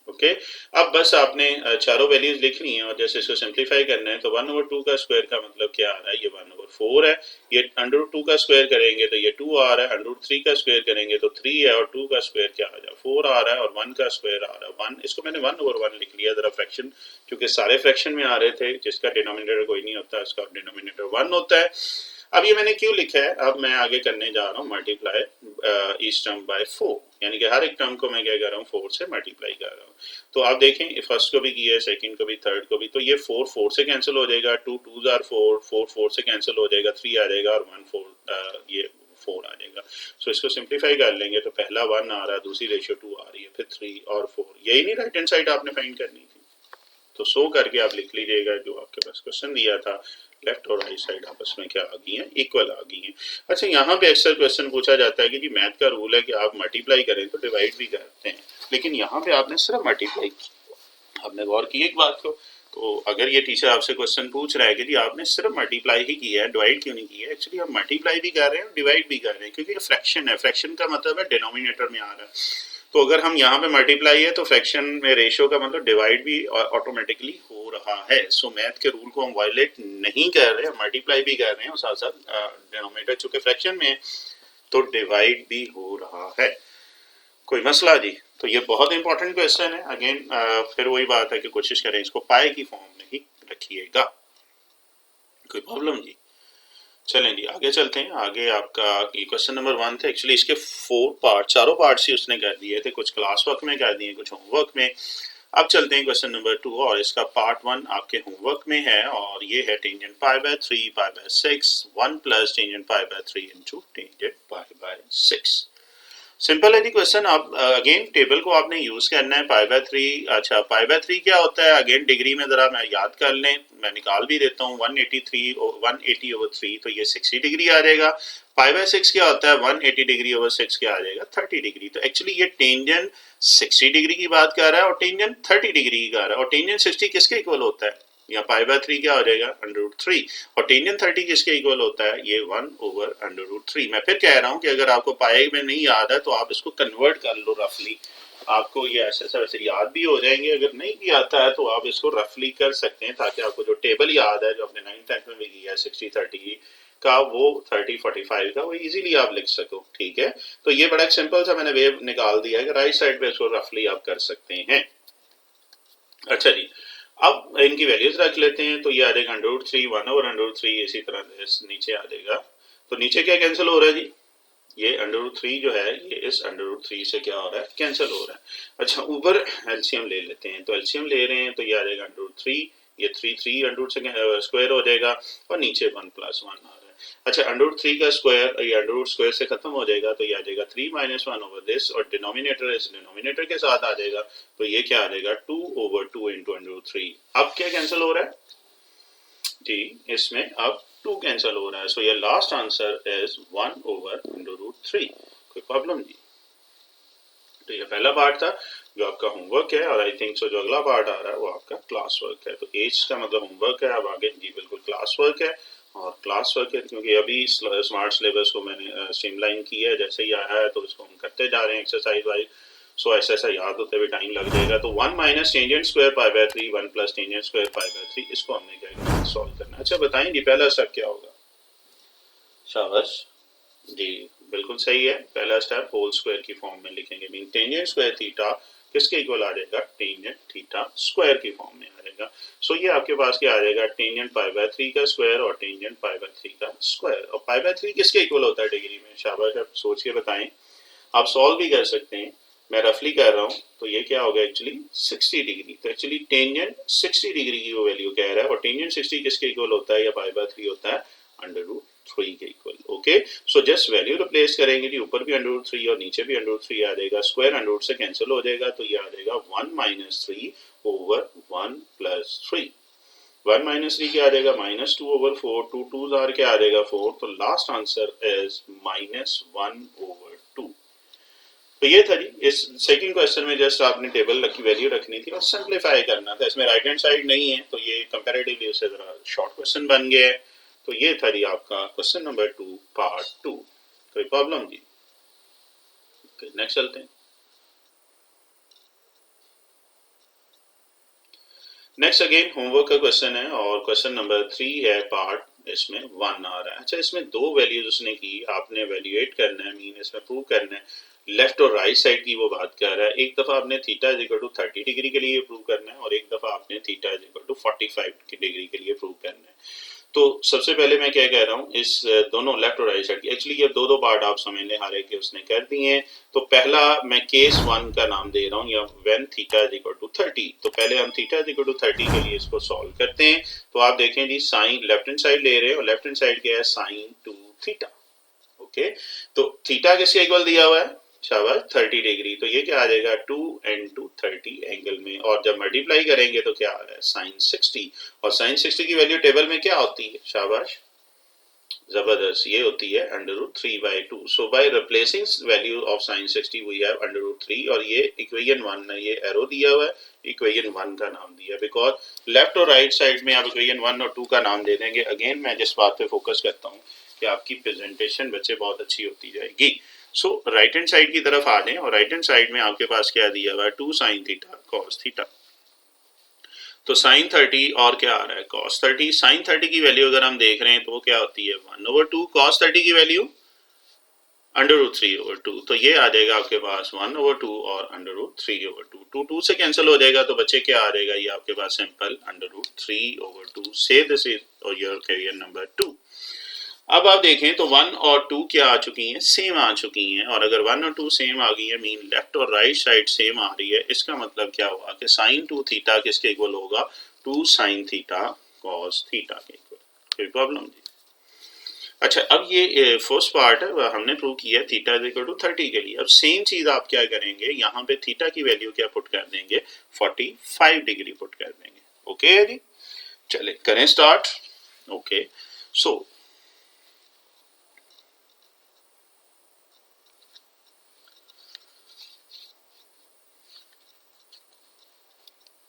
ओके अब बस आपने चारों वैल्यूज लिख ली हैं और जैसे इसको सिंप्लीफाई करना है। तो 1/2 का स्क्वायर का मतलब क्या आ रहा है, ये 1/4 है। ये √2 का स्क्वायर करेंगे तो ये 2 आ रहा है, √3 का स्क्वायर करेंगे तो 3 है, और 2 का स्क्वायर क्या आ रहा है, 4 आ रहा है, और 1 का स्क्वायर आ रहा है 1। इसको मैंने 1/1 लिख लिया जरा फ्रैक्शन, क्योंकि सारे फ्रैक्शन में आ रहे थे, जिसका डिनोमिनेटर कोई नहीं होता उसका डिनोमिनेटर 1 होता है। अब ये मैंने क्यों लिखा है, अब मैं आगे करने जा रहा हूँ मल्टीप्लाई ईच टर्म बाय 4, यानी कि हर एक टर्म को मैं क्या कर रहा हूँ, 4 से मल्टीप्लाई कर रहा हूँ। तो आप देखें फर्स्ट को भी किया है, सेकंड को भी, थर्ड को भी। तो ये 4 4 से कैंसिल हो जाएगा, 2 2s are 4 4 4 से कैंसिल हो जाएगा, 3 आ जाएगा, और 1 4 ये 4 आ जाएगा। सो इसको सिंप्लीफाई कर लेंगे तो पहला 1 आ रहा है, दूसरी रेशियो 2 आ रही है, फिर 3 और 4। यही नहीं राइट हैंड साइड आपने फाइंड करनी थी। तो सो करके आप लिख लीजिएगा जो आपके पास क्वेश्चन दिया था, लेफ्ट और राइट साइड आपस में क्या आ गई हैं, इक्वल आ गई हैं। अच्छा, यहाँ पे अक्सर क्वेश्चन पूछा जाता है कि जी मैथ का रूल है कि आप मल्टीप्लाई करें तो डिवाइड भी करते हैं, लेकिन यहाँ पे आपने सिर्फ मल्टीप्लाई की। आपने गौर की एक बात को, तो अगर ये टीचर आपसे क्वेश्चन पूछ रहा है कि जी आपने सिर्फ मल्टीप्लाई ही किया है, डिवाइड क्यों नहीं किया है, एक्चुअली हम मल्टीप्लाई भी कर रहे हैं और डिवाइड भी कर रहे हैं, क्योंकि ये फ्रैक्शन है। फ्रैक्शन का मतलब है डिनोमिनेटर में आ रहा है। तो अगर हम यहाँ पे मल्टीप्लाई है तो फ्रैक्शन में रेशियो का मतलब डिवाइड भी ऑटोमेटिकली हो रहा है। सो मैथ के रूल को हम वायलेट नहीं कर रहे हैं, मल्टीप्लाई भी कर रहे हैं और साथ साथ डिनोमिनेटर चूंकि फ्रैक्शन में है तो डिवाइड भी हो रहा है। कोई मसला जी? तो ये बहुत इंपॉर्टेंट क्वेश्चन है। अगेन फिर वही बात है कि कोशिश करें इसको पाए की फॉर्म में ही रखिएगा। कोई प्रॉब्लम जी? चलें जी आगे चलते हैं। आगे आपका ये क्वेश्चन नंबर 1 था। एक्चुअली इसके 4 पार्ट, चारों पार्ट्स ही उसने कर दिए थे, कुछ क्लास वर्क में कर दिए, कुछ होमवर्क में। अब चलते हैं क्वेश्चन नंबर 2 और इसका पार्ट 1 आपके होमवर्क में है और ये है tangent pi by 3 pi by 6 1 plus tangent pi by 3 into tangent pi by 6। Simple है जी क्वेश्चन। आप अगेन टेबल को आपने यूज करना है। पाई बाय 3, अच्छा पाई बाय 3 क्या होता है? अगेन डिग्री में जरा मैं याद कर लें, मैं निकाल भी देता हूँ। 180 over 3 तो ये 60 डिग्री आ जाएगा। पाई बाय 6 क्या होता है? 180 डिग्री ओवर 6 क्या आ जाएगा? 30 डिग्री। तो एक्चुअली ये टेंजेंट 60 डिग्री की बात कर रहा है और टेंजेंट 30 डिग्री की कर रहा है। और टेंजेंट 60 किसके इक्वल होता है? यहाँ पाई बाय 3 क्या हो जाएगा? √3। और टेंजेंट 30 किसके इक्वल होता है? ये 1 over √3। मैं फिर कह रहा हूँ कि अगर आपको पाई में नहीं याद है तो आप इसको कन्वर्ट कर लो रफली, आपको ये ऐसे वैसे याद भी हो जाएंगे। अगर नहीं भी आता है तो आप इसको रफली कर सकते हैं ताकि आपको जो टेबल याद है जो आपने 9th में भी किया है 60-30 का, वो 30-45 का, वो इजीली आप लिख सको। ठीक है, तो ये बड़ा सिंपल सा मैंने वेव निकाल दिया है कि राइट साइड पे इसको रफली आप कर सकते हैं। अच्छा जी, अब इनकी वैल्यूज रख लेते हैं। तो ये आ जाएगा √3 1 over √3, इसी तरह नीचे आ जाएगा। तो नीचे क्या कैंसिल हो रहा है जी? ये √3 जो है ये इस √3 से क्या हो रहा है? कैंसिल हो रहा है। अच्छा ऊपर एलसीएम ले लेते हैं। तो एलसीएम ले रहे हैं तो ये आ जाएगा √3, ये 3 √ से स्क्वायर हो जाएगा और नीचे 1 + 1 आ रहा है। अच्छा √3 का स्क्वायर, ये √स्क्वायर से खत्म हो जाएगा तो ये आ जाएगा 3 - 1 over दिस और डिनोमिनेटर इस डिनोमिनेटर के साथ आ जाएगा। तो ये क्या आ जाएगा? 2 over 2 into √3। अब क्या कैंसिल हो रहा है जी? इसमें अब 2 कैंसिल हो रहा है। सो ये लास्ट आंसर इज 1 over √3। कोई प्रॉब्लम जी? तो ये पहला पार्ट था जो आपका होमवर्क है और आई थिंक सो जो अगला पार्ट आ रहा है वो आपका क्लास वर्क है। तो एज का मतलब होमवर्क है, अब आगे जी बिल्कुल क्लास वर्क है। और क्लास वर्क है क्योंकि अभी स्मार्ट सिलेबस को मैंने स्ट्रीमलाइन किया है, जैसे ही आया है तो इसको हम करते जा रहे हैं एक्सरसाइज वाइज। सो ऐसा ऐसा याद होते हुए टाइम लग जाएगा। तो 1 - tangent square pi by 3 1 + tangent square pi by 3, इसको हमने क्या करना? सॉल्व करना है। अच्छा बताएं जी पहला स्टेप क्या होगा? शाबाश जी, बिल्कुल सही है। पहला स्टेप होल स्क्वायर की फॉर्म में लिखेंगे। मीन टेंजेंट स्क्वायर थीटा किसके इक्वल आ जाएगा? टेंजेंट थीटा स्क्वायर की फॉर्म में आ जाएगा। सो ये आपके पास क्या आ जाएगा? टेंजेंट पाई बाय 3 का स्क्वायर और टेंजेंट पाई बाय 3 का स्क्वायर। और पाई बाय 3 किसके इक्वल होता है डिग्री में? शाबाश, आप सोच के बताएं। आप सॉल्व भी कर सकते हैं, मैं रफली कर रहा हूँ। तो ये क्या होगा एक्चुअली? 60 डिग्री। तो एक्चुअली टेंजेंट 60 डिग्री की वो वैल्यू कह रहा है और टेंजेंट 60 किसके इक्वल होता है या पाई बाय 3 होता है? √3 के equal. Okay, so just value replace करेंगे कि ऊपर भी √3 और नीचे भी √3 आ जाएगा। स्क्वायर √ से कैंसिल हो जाएगा तो ये आ जाएगा 1 - 3 over 1 + 3। 1 - 3 क्या आ जाएगा? -2 over 4, 2 2s आर क्या आ जाएगा? 4। तो लास्ट आंसर इज -1 over 2। तो ये था जी। इस सेकंड क्वेश्चन में जस्ट आपने टेबल की वैल्यू रखनी थी और सिंप्लीफाई करना था। इसमें राइट हैंड साइड नहीं है तो ये कंपैरेटिवली उससे जरा शॉर्ट क्वेश्चन बन गया है। तो ये था जी आपका क्वेश्चन नंबर 2 पार्ट 2। कोई प्रॉब्लम जी? नेक्स्ट चलते हैं। नेक्स्ट अगेन होमवर्क का क्वेश्चन है और क्वेश्चन नंबर 3 है पार्ट, इसमें 1 आ रहा है। अच्छा इसमें दो वैल्यूज उसने की, आपने एवेल्युएट करना है, मीन इसमें प्रूव करना है। लेफ्ट और राइट साइड की वो बात कर रहा है। एक दफा आपने theta is equal to 30 degree के लिए प्रूव करना है और एक दफा आपने theta is equal to 45 degree के लिए प्रूव करना है। तो सबसे पहले मैं क्या कह रहा हूँ, इस दोनों लेफ्ट और राइट साइड की एक्चुअली ये दो पार्ट आप समझ लें, हर एक के उसने कर दिए हैं। तो पहला मैं केस 1 का नाम दे रहा हूँ या when theta is equal to 30। तो पहले हम थीटा इज इक्वल टू 30 के लिए इसको सॉल्व करते हैं। तो आप देखें जी, साइन लेफ्ट हैंड साइड ले रहे हैं और लेफ्ट हैंड साइड क्या है? Sine 2 theta. ओके, तो थीटा किसके इक्वल दिया हुआ है? शाबाश, 30 डिग्री। तो ये क्या आ जाएगा? 2 into 30 एंगल में, और जब मल्टीप्लाई करेंगे तो क्या आ रहा है? साइन 60। और साइन 60 की वैल्यू टेबल में क्या होती है? शाबाश, जबरदस्त, ये होती है √3/2। So by replacing value of sine 60 we have √3 और ये इक्वेशन 1 है, ये एरो दिया हुआ है, इक्वेशन 1 का नाम दिया बिकॉज लेफ्ट और राइट साइड में आप इक्वेशन 1 और 2 का नाम दे देंगे। अगेन मैं जिस बात पे फोकस करता हूँ कि आपकी प्रेजेंटेशन बच्चे बहुत अच्छी होती जाएगी। सो राइट हैंड साइड की तरफ आ जाएं और राइट हैंड साइड में आपके पास क्या दिया हुआ है? 2 sin थीटा cos थीटा। तो साइन 30 और क्या आ रहा है? cos 30। साइन 30 की वैल्यू अगर हम देख रहे हैं तो वो क्या होती है? 1/2 cos 30 की वैल्यू √3/2, तो ये आ जाएगा आपके पास 1/2 और √3/2, 2 से कैंसिल हो जाएगा तो बच्चे क्या आ जाएगा, ये आपके पास सिंपल √3/2। से this is your question number 2। अब आप देखें तो 1 और 2 क्या आ चुकी हैं, सेम आ चुकी हैं, और अगर 1 और 2 सेम आ गई है मीन लेफ्ट और राइट साइड सेम आ रही है, इसका मतलब क्या हुआ कि sin 2 थीटा किसके इक्वल होगा, 2 sin थीटा cos थीटा के इक्वल। कोई प्रॉब्लम नहीं। अच्छा, अब ये फर्स्ट पार्ट है, हमने प्रूव किया थीटा इज इक्वल टू 30 के लिए। अब सेम चीज आप क्या करेंगे, यहाँ पे थीटा की वैल्यू क्या पुट कर देंगे, 45 डिग्री पुट कर देंगे। ओके जी, चले करें स्टार्ट। ओके, सो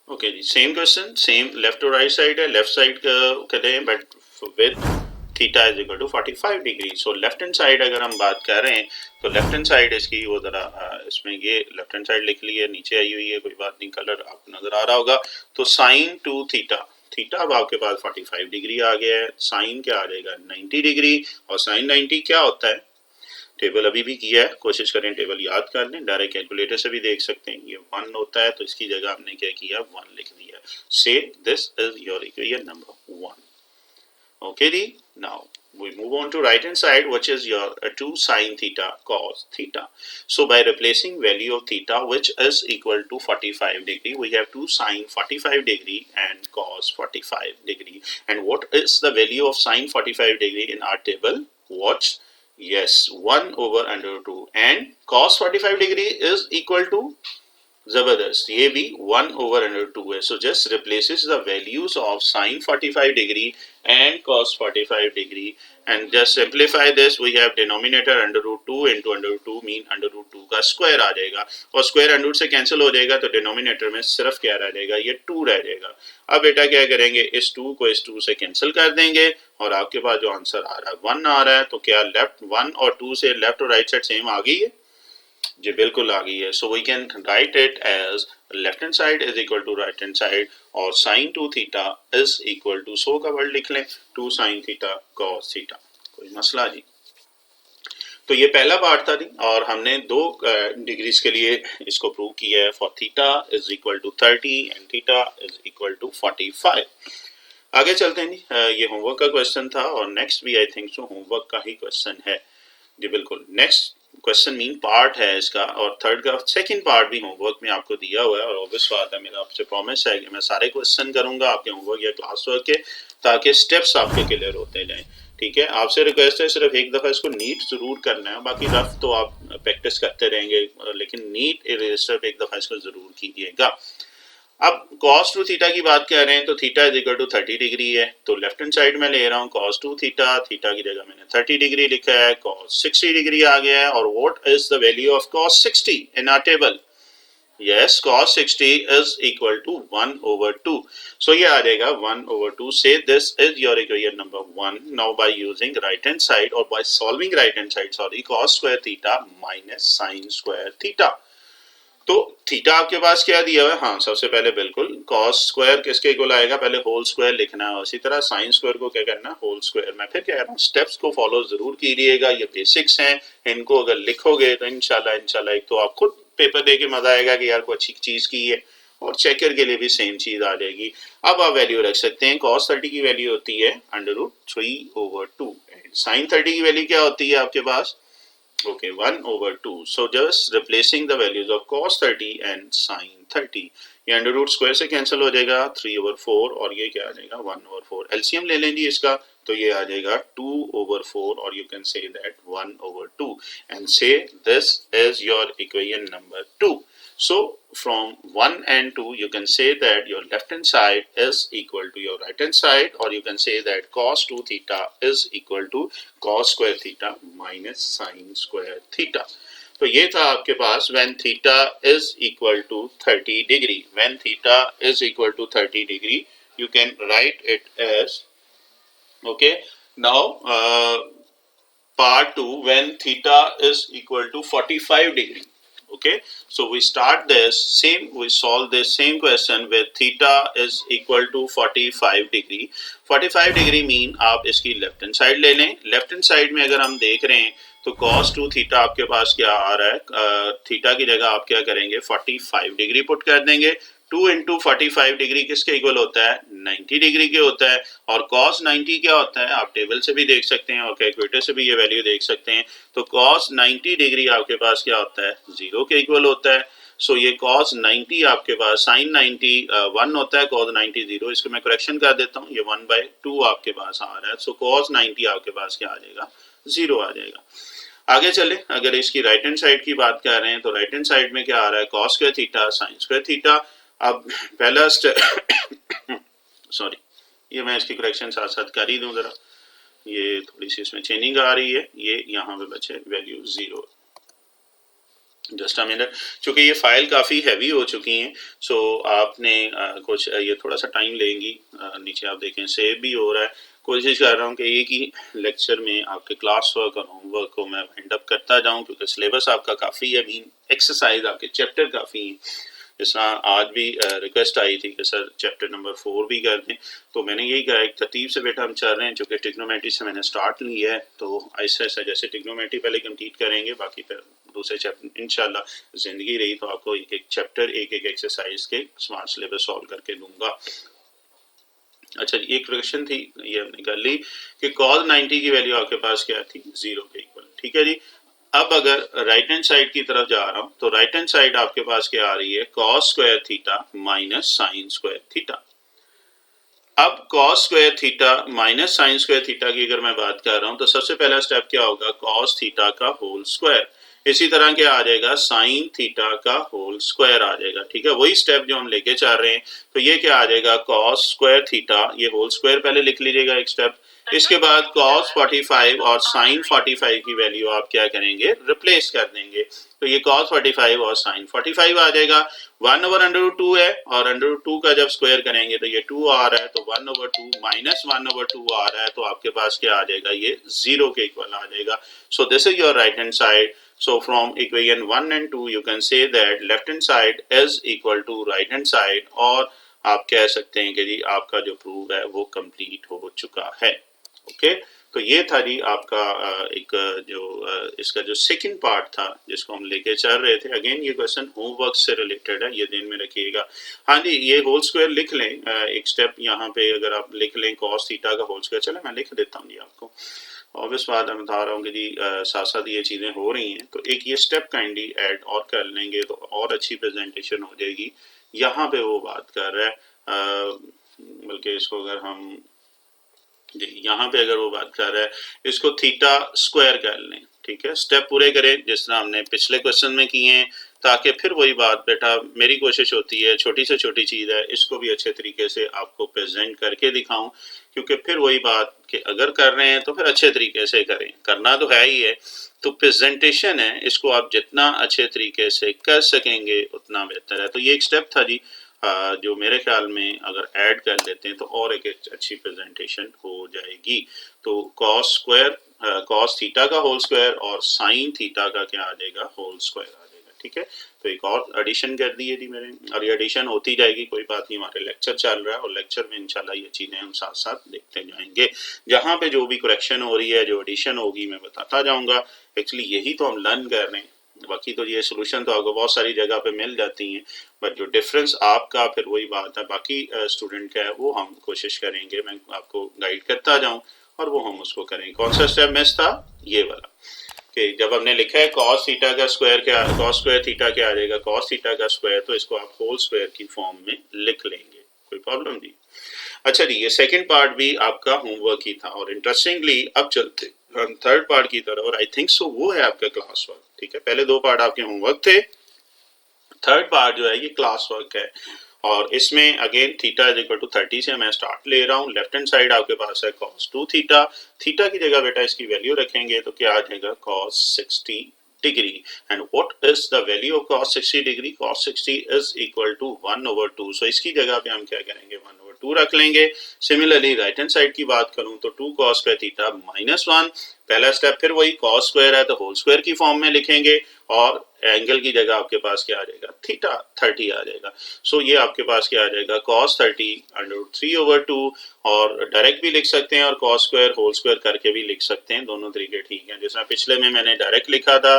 ओके जी, सेम क्वेश्चन, सेम लेफ्ट और राइट साइड है, लेफ्ट साइड करें but with theta is equal to 45 degree. So left hand side अगर हम बात कर रहे हैं तो लेफ्ट हैंड साइड इसकी वो जरा इसमें ये लेफ्ट हैंड साइड लिख ली है, नीचे आई हुई है, कोई बात नहीं, कलर आपको नजर आ रहा होगा। तो sin 2 थीटा, थीटा अब आपके पास 45 डिग्री आ गया है, साइन क्या आ जाएगा 90 डिग्री, और sin 90 क्या होता है, टेबल अभी भी किया है, कोशिश करें टेबल याद कर लें, डायरेक्ट कैलकुलेटर से भी देख सकते हैं। ये 1 होता है तो इसकी जगह आपने क्या किया, 1 लिख दिया। से this is your equation number 1। Okay, now we move on to right hand side, which is your 2 sin theta cos theta. So by replacing value of theta, which is equal to 45 degree, we have 2 sin 45 degree and cos 45 degree. And what is the value of sin 45 degree in our table? Watch. Yes, 1/√2, and cos 45 degree is equal to, जबरदस्त, ये भी 1/√2 है। So just replaces the values of sin 45 degree and cos 45 degree, and just simplify this, we have denominator √2 into √2 mean √2 का square आ जाएगा, और square √2 से cancel हो जाएगा तो डिनोमिनेटर में सिर्फ क्या रह जाएगा, ये 2 रह जाएगा। अब बेटा क्या करेंगे, इस 2 को इस 2 से कैंसिल कर देंगे, और आपके पास जो आंसर आ रहा है 1 आ रहा है। तो क्या लेफ्ट 1 और 2 से लेफ्ट और राइट साइड सेम आ गई है, जी बिल्कुल आ गई है। So we can write it as left hand side is equal to right hand side, और sin 2 theta is equal to, so का वर्ड लिख लें, 2 sin थीटा cos थीटा। कोई मसला जी। तो ये पहला पार्ट था जी, और हमने 2 डिग्रीज के लिए इसको प्रूव किया है, for theta is equal to 30 and theta is equal to 45। आगे चलते हैं जी, ये होमवर्क का क्वेश्चन था, और नेक्स्ट भी आई थिंक सो होमवर्क का ही क्वेश्चन है जी, बिल्कुल नेक्स्ट क्वेश्चन मीन पार्ट है इसका, और थर्ड का सेकंड पार्ट भी होमवर्क में आपको दिया हुआ है, और ऑब्वियस बात है, मेरा आपसे प्रॉमिस है कि मैं सारे क्वेश्चन करूंगा आपके होमवर्क या क्लास वर्क के, ताकि स्टेप्स आपके क्लियर होते जाएं। ठीक है, आपसे रिक्वेस्ट है सिर्फ एक दफा इसको नीट जरूर करना है, बाकी रफ तो आप प्रैक्टिस करते रहेंगे, लेकिन नीट सिर्फ एक दफा इसको जरूर कीजिएगा। अब cos 2 थीटा की बात कर रहे हैं तो theta is equal to 30 degree है, तो लेफ्ट हैंड साइड में ले रहा हूँ cos 2 थीटा, थीटा की जगह मैंने 30 डिग्री लिखा है, cos 60 डिग्री आ गया है, और what is the value of cos 60 in our table, yes cos 60 is equal to 1/2। So ये आ जाएगा 1/2। Say this is your equation number 1। Now by using right hand side, और by solving right hand side, sorry, cos square theta minus sin square theta. तो theta आपके पास क्या दिया हुआ है, हाँ सबसे पहले बिल्कुल cos स्क्वायर किसके इक्वल आएगा, पहले होल स्क्वायर लिखना है, उसी तरह sin स्क्वायर को क्या करना है, होल स्क्वायर। मैं फिर कह रहा हूँ स्टेप्स को फॉलो जरूर कीजिएगा, ये बेसिक्स हैं, इनको अगर लिखोगे तो इंशाल्लाह एक तो आप खुद पेपर दे के मजा आएगा कि यार कोई अच्छी चीज की है, और चेकर के लिए भी सेम चीज आ जाएगी। अब आप वैल्यू रख सकते हैं, cos 30 की वैल्यू होती है √3/2, sin 30 की वैल्यू क्या होती है आपके पास, okay, 1/2। So just replacing the values of cos 30 and sin 30, ये अंडर रूट स्क्वायर से कैंसिल हो जाएगा, 3/4, और ये क्या आ जाएगा 1/4। एलसीएम ले लें जी इसका, तो ये आ जाएगा 2/4, और you can say that 1/2, and say this is your equation number 2। So from 1 and 2 you can say that your left hand side is equal to your right hand side, or you can say that cos 2 theta is equal to cos square theta minus sin square theta। तो ये था आपके पास when theta is equal to 30 degree, when theta is equal to 30 degree you can write it as, okay, now part 2 when theta is equal to 45 degree। Okay, so we start this same, we solve this same question with theta is equal to 45 degree। 45 degree mean आप इसकी left hand side ले लें, left hand side में अगर हम देख रहे हैं तो cos 2 थीटा आपके पास क्या आ रहा है, थीटा की जगह आप क्या करेंगे 45 डिग्री पुट कर देंगे। 2 इंटू 45 डिग्री किसके इक्वल होता है 90 डिग्री के होता है। और cos 90 क्या होता है आप टेबल से भी देख सकते हैं और कैलकुलेटर से भी ये वैल्यू देख सकते हैं। तो cos 90 डिग्री आपके पास क्या होता है 0 के इक्वल होता है। सो ये cos 90 आपके पास sin 90 1 होता है, cos 90 0। इसको मैं करेक्शन कर देता हूँ, ये 1/2 आपके पास आ रहा है। सो cos 90 आपके पास क्या आ जाएगा 0 आ जाएगा। आगे चले, अगर इसकी राइट हैंड साइड की बात कर रहे हैं तो राइट हैंड साइड में क्या आ रहा है cos square theta sin square theta. अब पहला स्टेप सॉरी, ये मैं इसकी करेक्शन साथ साथ कर ही दूं जरा, ये थोड़ी सी इसमें चेंजिंग आ रही है, ये यहाँ पे बचे वैल्यू 0। जस्ट अ मिनट, चूंकि ये फाइल काफ़ी हैवी हो चुकी हैं सो आपने कुछ ये थोड़ा सा टाइम लेंगी। नीचे आप देखें सेव भी हो रहा है। कोशिश कर रहा हूँ कि एक ही लेक्चर में आपके क्लास वर्क और होमवर्क को मैं वाइंड अप करता जाऊँ, क्योंकि सिलेबस आपका काफ़ी है, मीन एक्सरसाइज आपके चैप्टर काफ़ी हैं। जिस तरह आज भी रिक्वेस्ट आई थी कि सर चैप्टर नंबर 4 भी कर दें, तो मैंने यही कहा एक तरतीब से बेटा हम चल रहे हैं, चूँकि टिग्नोमेट्री से मैंने स्टार्ट ली है तो ऐसे ऐसा जैसे टिग्नोमेट्री पहले कंप्लीट करेंगे, बाकी फिर दूसरे चैप्टर इंशाल्लाह जिंदगी रही तो आपको एक एक चैप्टर एक एक एक्सरसाइज के स्मार्ट सिलेबस सॉल्व करके दूंगा। अच्छा, एक क्वेश्चन थी ये हमने कर ली कि cos 90 की वैल्यू आपके पास क्या थी 0 के इक्वल, ठीक है जी। अब अगर राइट हैंड साइड की तरफ जा रहा हूं तो राइट हैंड साइड आपके पास क्या आ रही है cos square theta minus sine square theta. अब cos square theta minus sine square theta की अगर मैं बात कर रहा हूं तो सबसे पहला स्टेप क्या होगा cos थीटा का होल स्क्वायर। इसी तरह क्या आ जाएगा साइन थीटा का होल स्क्वायर आ जाएगा, ठीक है, वही स्टेप जो हम लेके चल रहे हैं। तो ये क्या आ जाएगा cos स्क्वायर थीटा, ये होल स्क्वायर पहले लिख लीजिएगा एक स्टेप। इसके बाद cos 45 और sin 45 की वैल्यू आप क्या करेंगे रिप्लेस कर देंगे। तो ये cos 45 और sin 45 आ जाएगा। 1/√2 है और √2 का जब स्क्वायर करेंगे तो ये 2 आ रहा है, तो 1/2 माइनस 1/2 आ रहा है, तो आपके पास क्या आ जाएगा ये 0 के इक्वल आ जाएगा। So this is your right hand side. So from equation 1 and 2 you can say that left hand side is equal to right hand side, और आप कह सकते हैं कि जी आपका जो प्रूव है वो कंप्लीट हो चुका है। ओके, तो ये था जी आपका एक जो इसका जो सेकंड पार्ट था जिसको हम लेके चल रहे थे। अगेन ये क्वेश्चन होमवर्क से रिलेटेड है, ये ध्यान में रखिएगा। हाँ जी, ये होल स्क्वायर लिख लें, एक स्टेप यहाँ पे अगर आप लिख लें cos थीटा का होल स्क्वायर, चले मैं लिख देता हूँ जी आपको। ऑब्वियस बात मैं बता रहा हूँ कि जी साथ साथ ये चीज़ें हो रही हैं तो एक ये स्टेप काइंडली ऐड और कर लेंगे तो और अच्छी प्रेजेंटेशन हो जाएगी। यहाँ पे वो बात कर रहा है, बल्कि इसको अगर हम यहाँ पे अगर वो बात कर रहा है इसको थीटा स्क्वायर कर लें, ठीक है, स्टेप पूरे करें जिस तरह हमने पिछले क्वेश्चन में किए हैं, ताकि फिर वही बात बेटा मेरी कोशिश होती है छोटी से छोटी चीज़ है इसको भी अच्छे तरीके से आपको प्रेजेंट करके दिखाऊं, क्योंकि फिर वही बात कि अगर कर रहे हैं तो फिर अच्छे तरीके से करें, करना तो है ही है। तो प्रेजेंटेशन है, इसको आप जितना अच्छे तरीके से कर सकेंगे उतना बेहतर है। तो ये एक स्टेप था जी जो मेरे ख्याल में अगर ऐड कर लेते हैं तो और एक अच्छी प्रेजेंटेशन हो जाएगी। तो cos स्क्वायर cos थीटा का होल स्क्वायर और साइन थीटा का क्या आ जाएगा होल स्क्वायर आ जाएगा, ठीक है। तो एक और एडिशन कर दी है जी मैंने, और ये एडिशन होती जाएगी, कोई बात नहीं, हमारे लेक्चर चल रहा है और लेक्चर में इंशाल्लाह ये चीज़ें हम साथ साथ देखते जाएंगे। जहाँ पे जो भी करेक्शन हो रही है, जो एडिशन होगी, मैं बताता जाऊँगा। एक्चुअली यही तो हम लर्न कर रहे हैं, बाकी तो ये सोल्यूशन तो आपको बहुत सारी जगह पे मिल जाती हैं, बट जो डिफरेंस आपका फिर वही बात है बाकी स्टूडेंट का है वो हम कोशिश करेंगे मैं आपको गाइड करता जाऊं और वो हम उसको करेंगे। कौन सा स्टेप मिस था ये वाला कि जब हमने लिखा है cos थीटा का स्क्वायर क्या, cos स्क्वायर थीटा क्या आ जाएगा cos थीटा का स्क्वायर, तो इसको आप होल स्क्वायर की फॉर्म में लिख लेंगे, कोई प्रॉब्लम नहीं। अच्छा जी, ये सेकंड पार्ट भी आपका होमवर्क ही था और इंटरेस्टिंगली अब चलते हम थर्ड पार्ट की तरफ, और आई थिंक सो वो है आपका क्लास वर्क, ठीक है। पहले दो पार्ट आपके होमवर्क थे, थर्ड पार्ट जो है ये क्लास वर्क है, और इसमें again theta is equal to 30 से मैं स्टार्ट ले रहा हूँ। लेफ्ट हैंड साइड आपके पास है cos 2 थीटा, थीटा की जगह बेटा इसकी वैल्यू रखेंगे तो क्या आ जाएगा cos 60 degree. And what is the value of cos 60 degree, cos 60 is equal to 1/2, so इसकी जगह पे हम क्या करेंगे 2 रख लेंगे। सिमिलरली राइट हैंड साइड की बात करूं तो 2 cos स्क्वायर थीटा -1, पहला स्टेप फिर वही cos स्क्वायर है तो होल स्क्वायर की फॉर्म में लिखेंगे और एंगल की जगह आपके पास क्या आ जाएगा, थीटा 30 आ जाएगा। सो ये आपके पास क्या आ जाएगा, cos 30 √3/2, और डायरेक्ट भी लिख सकते हैं और cos स्क्वायर होल स्क्वायर करके भी लिख सकते हैं, दोनों तरीके ठीक हैं। जिसमें पिछले में मैंने डायरेक्ट लिखा था,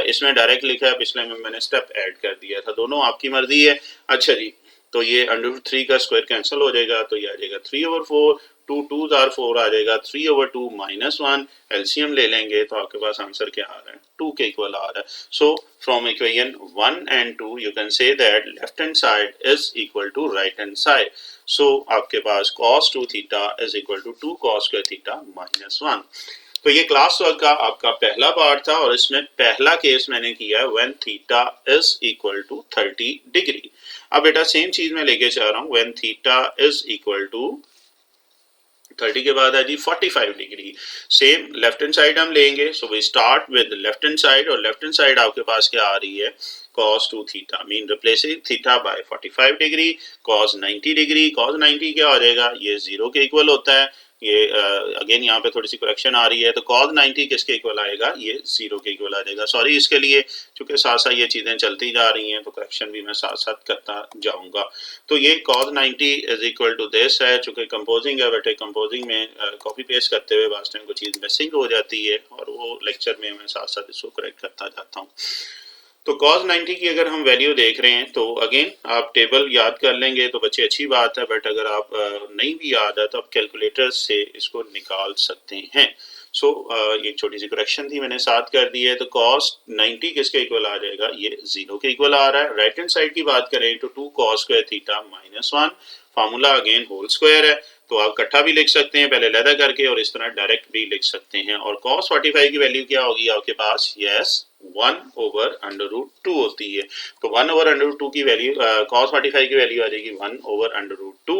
इसमें डायरेक्ट लिखा है, पिछले में मैंने स्टेप ऐड कर दिया था, दोनों आपकी मर्जी है। अच्छा जी, तो ये √3 का स्क्वायर कैंसिल हो जाएगा तो ये आ जाएगा 3/4, 2 2s are 4 आ जाएगा 3/2 -1, एलसीएम ले लेंगे तो आपके पास आंसर क्या आ रहा है, 2 के इक्वल आ रहा है। So from equation 1 and 2 you can say that left hand side is equal to right hand side. So आपके पास cos 2 theta is equal to 2 cos square theta -1। तो ये क्लास 12 का आपका पहला पार्ट था और इसमें पहला केस मैंने किया है when theta is equal to 30 degree. अब बेटा सेम चीज मैं लेके जा रहा हूं when theta is equal to 30 के बाद है जी 45 degree. Same left hand side हम लेंगे, so we start with left hand side, और लेफ्ट हैंड साइड आपके पास क्या आ रही है, cos 2 theta, mean replacing theta by 45 degree, cos 90 degree, cos 90 क्या हो जाएगा, ये 0 के इक्वल होता है। ये अगेन यहाँ पे थोड़ी सी करेक्शन आ रही है, तो cos 90 किसके इक्वल आएगा, ये 0 के इक्वल आ जाएगा। सॉरी इसके लिए, क्योंकि साथ साथ ये चीजें चलती जा रही हैं तो करेक्शन भी मैं साथ साथ करता जाऊंगा। तो ये cos 90 is equal to this है, चूंकि कंपोजिंग है बेटे, कंपोजिंग में कॉपी पेस्ट करते हुए वास्तव में कोई चीज मिसिंग हो जाती है और वो लेक्चर में मैं साथ साथ इसको करेक्ट करता जाता हूँ। तो cos 90 की अगर हम वैल्यू देख रहे हैं तो अगेन आप टेबल याद कर लेंगे तो बच्चे अच्छी बात है, बट अगर आप नहीं भी याद है तो आप कैलकुलेटर से इसको निकाल सकते हैं। सो ये छोटी सी करेक्शन थी मैंने साथ कर दी है। तो cos 90 किसके इक्वल आ जाएगा, ये 0 के इक्वल आ रहा है। राइट हैंड साइड की बात करें तो 2 cos square theta -1, formula again whole square है तो आप इकट्ठा भी लिख सकते हैं पहले लहदा करके, और इस तरह डायरेक्ट भी लिख सकते हैं। और cos 45 की वैल्यू क्या होगी आपके पास, यस 1/√2 होती है। तो 1/√2 की वैल्यू cos 45 की वैल्यू आ जाएगी 1/√2।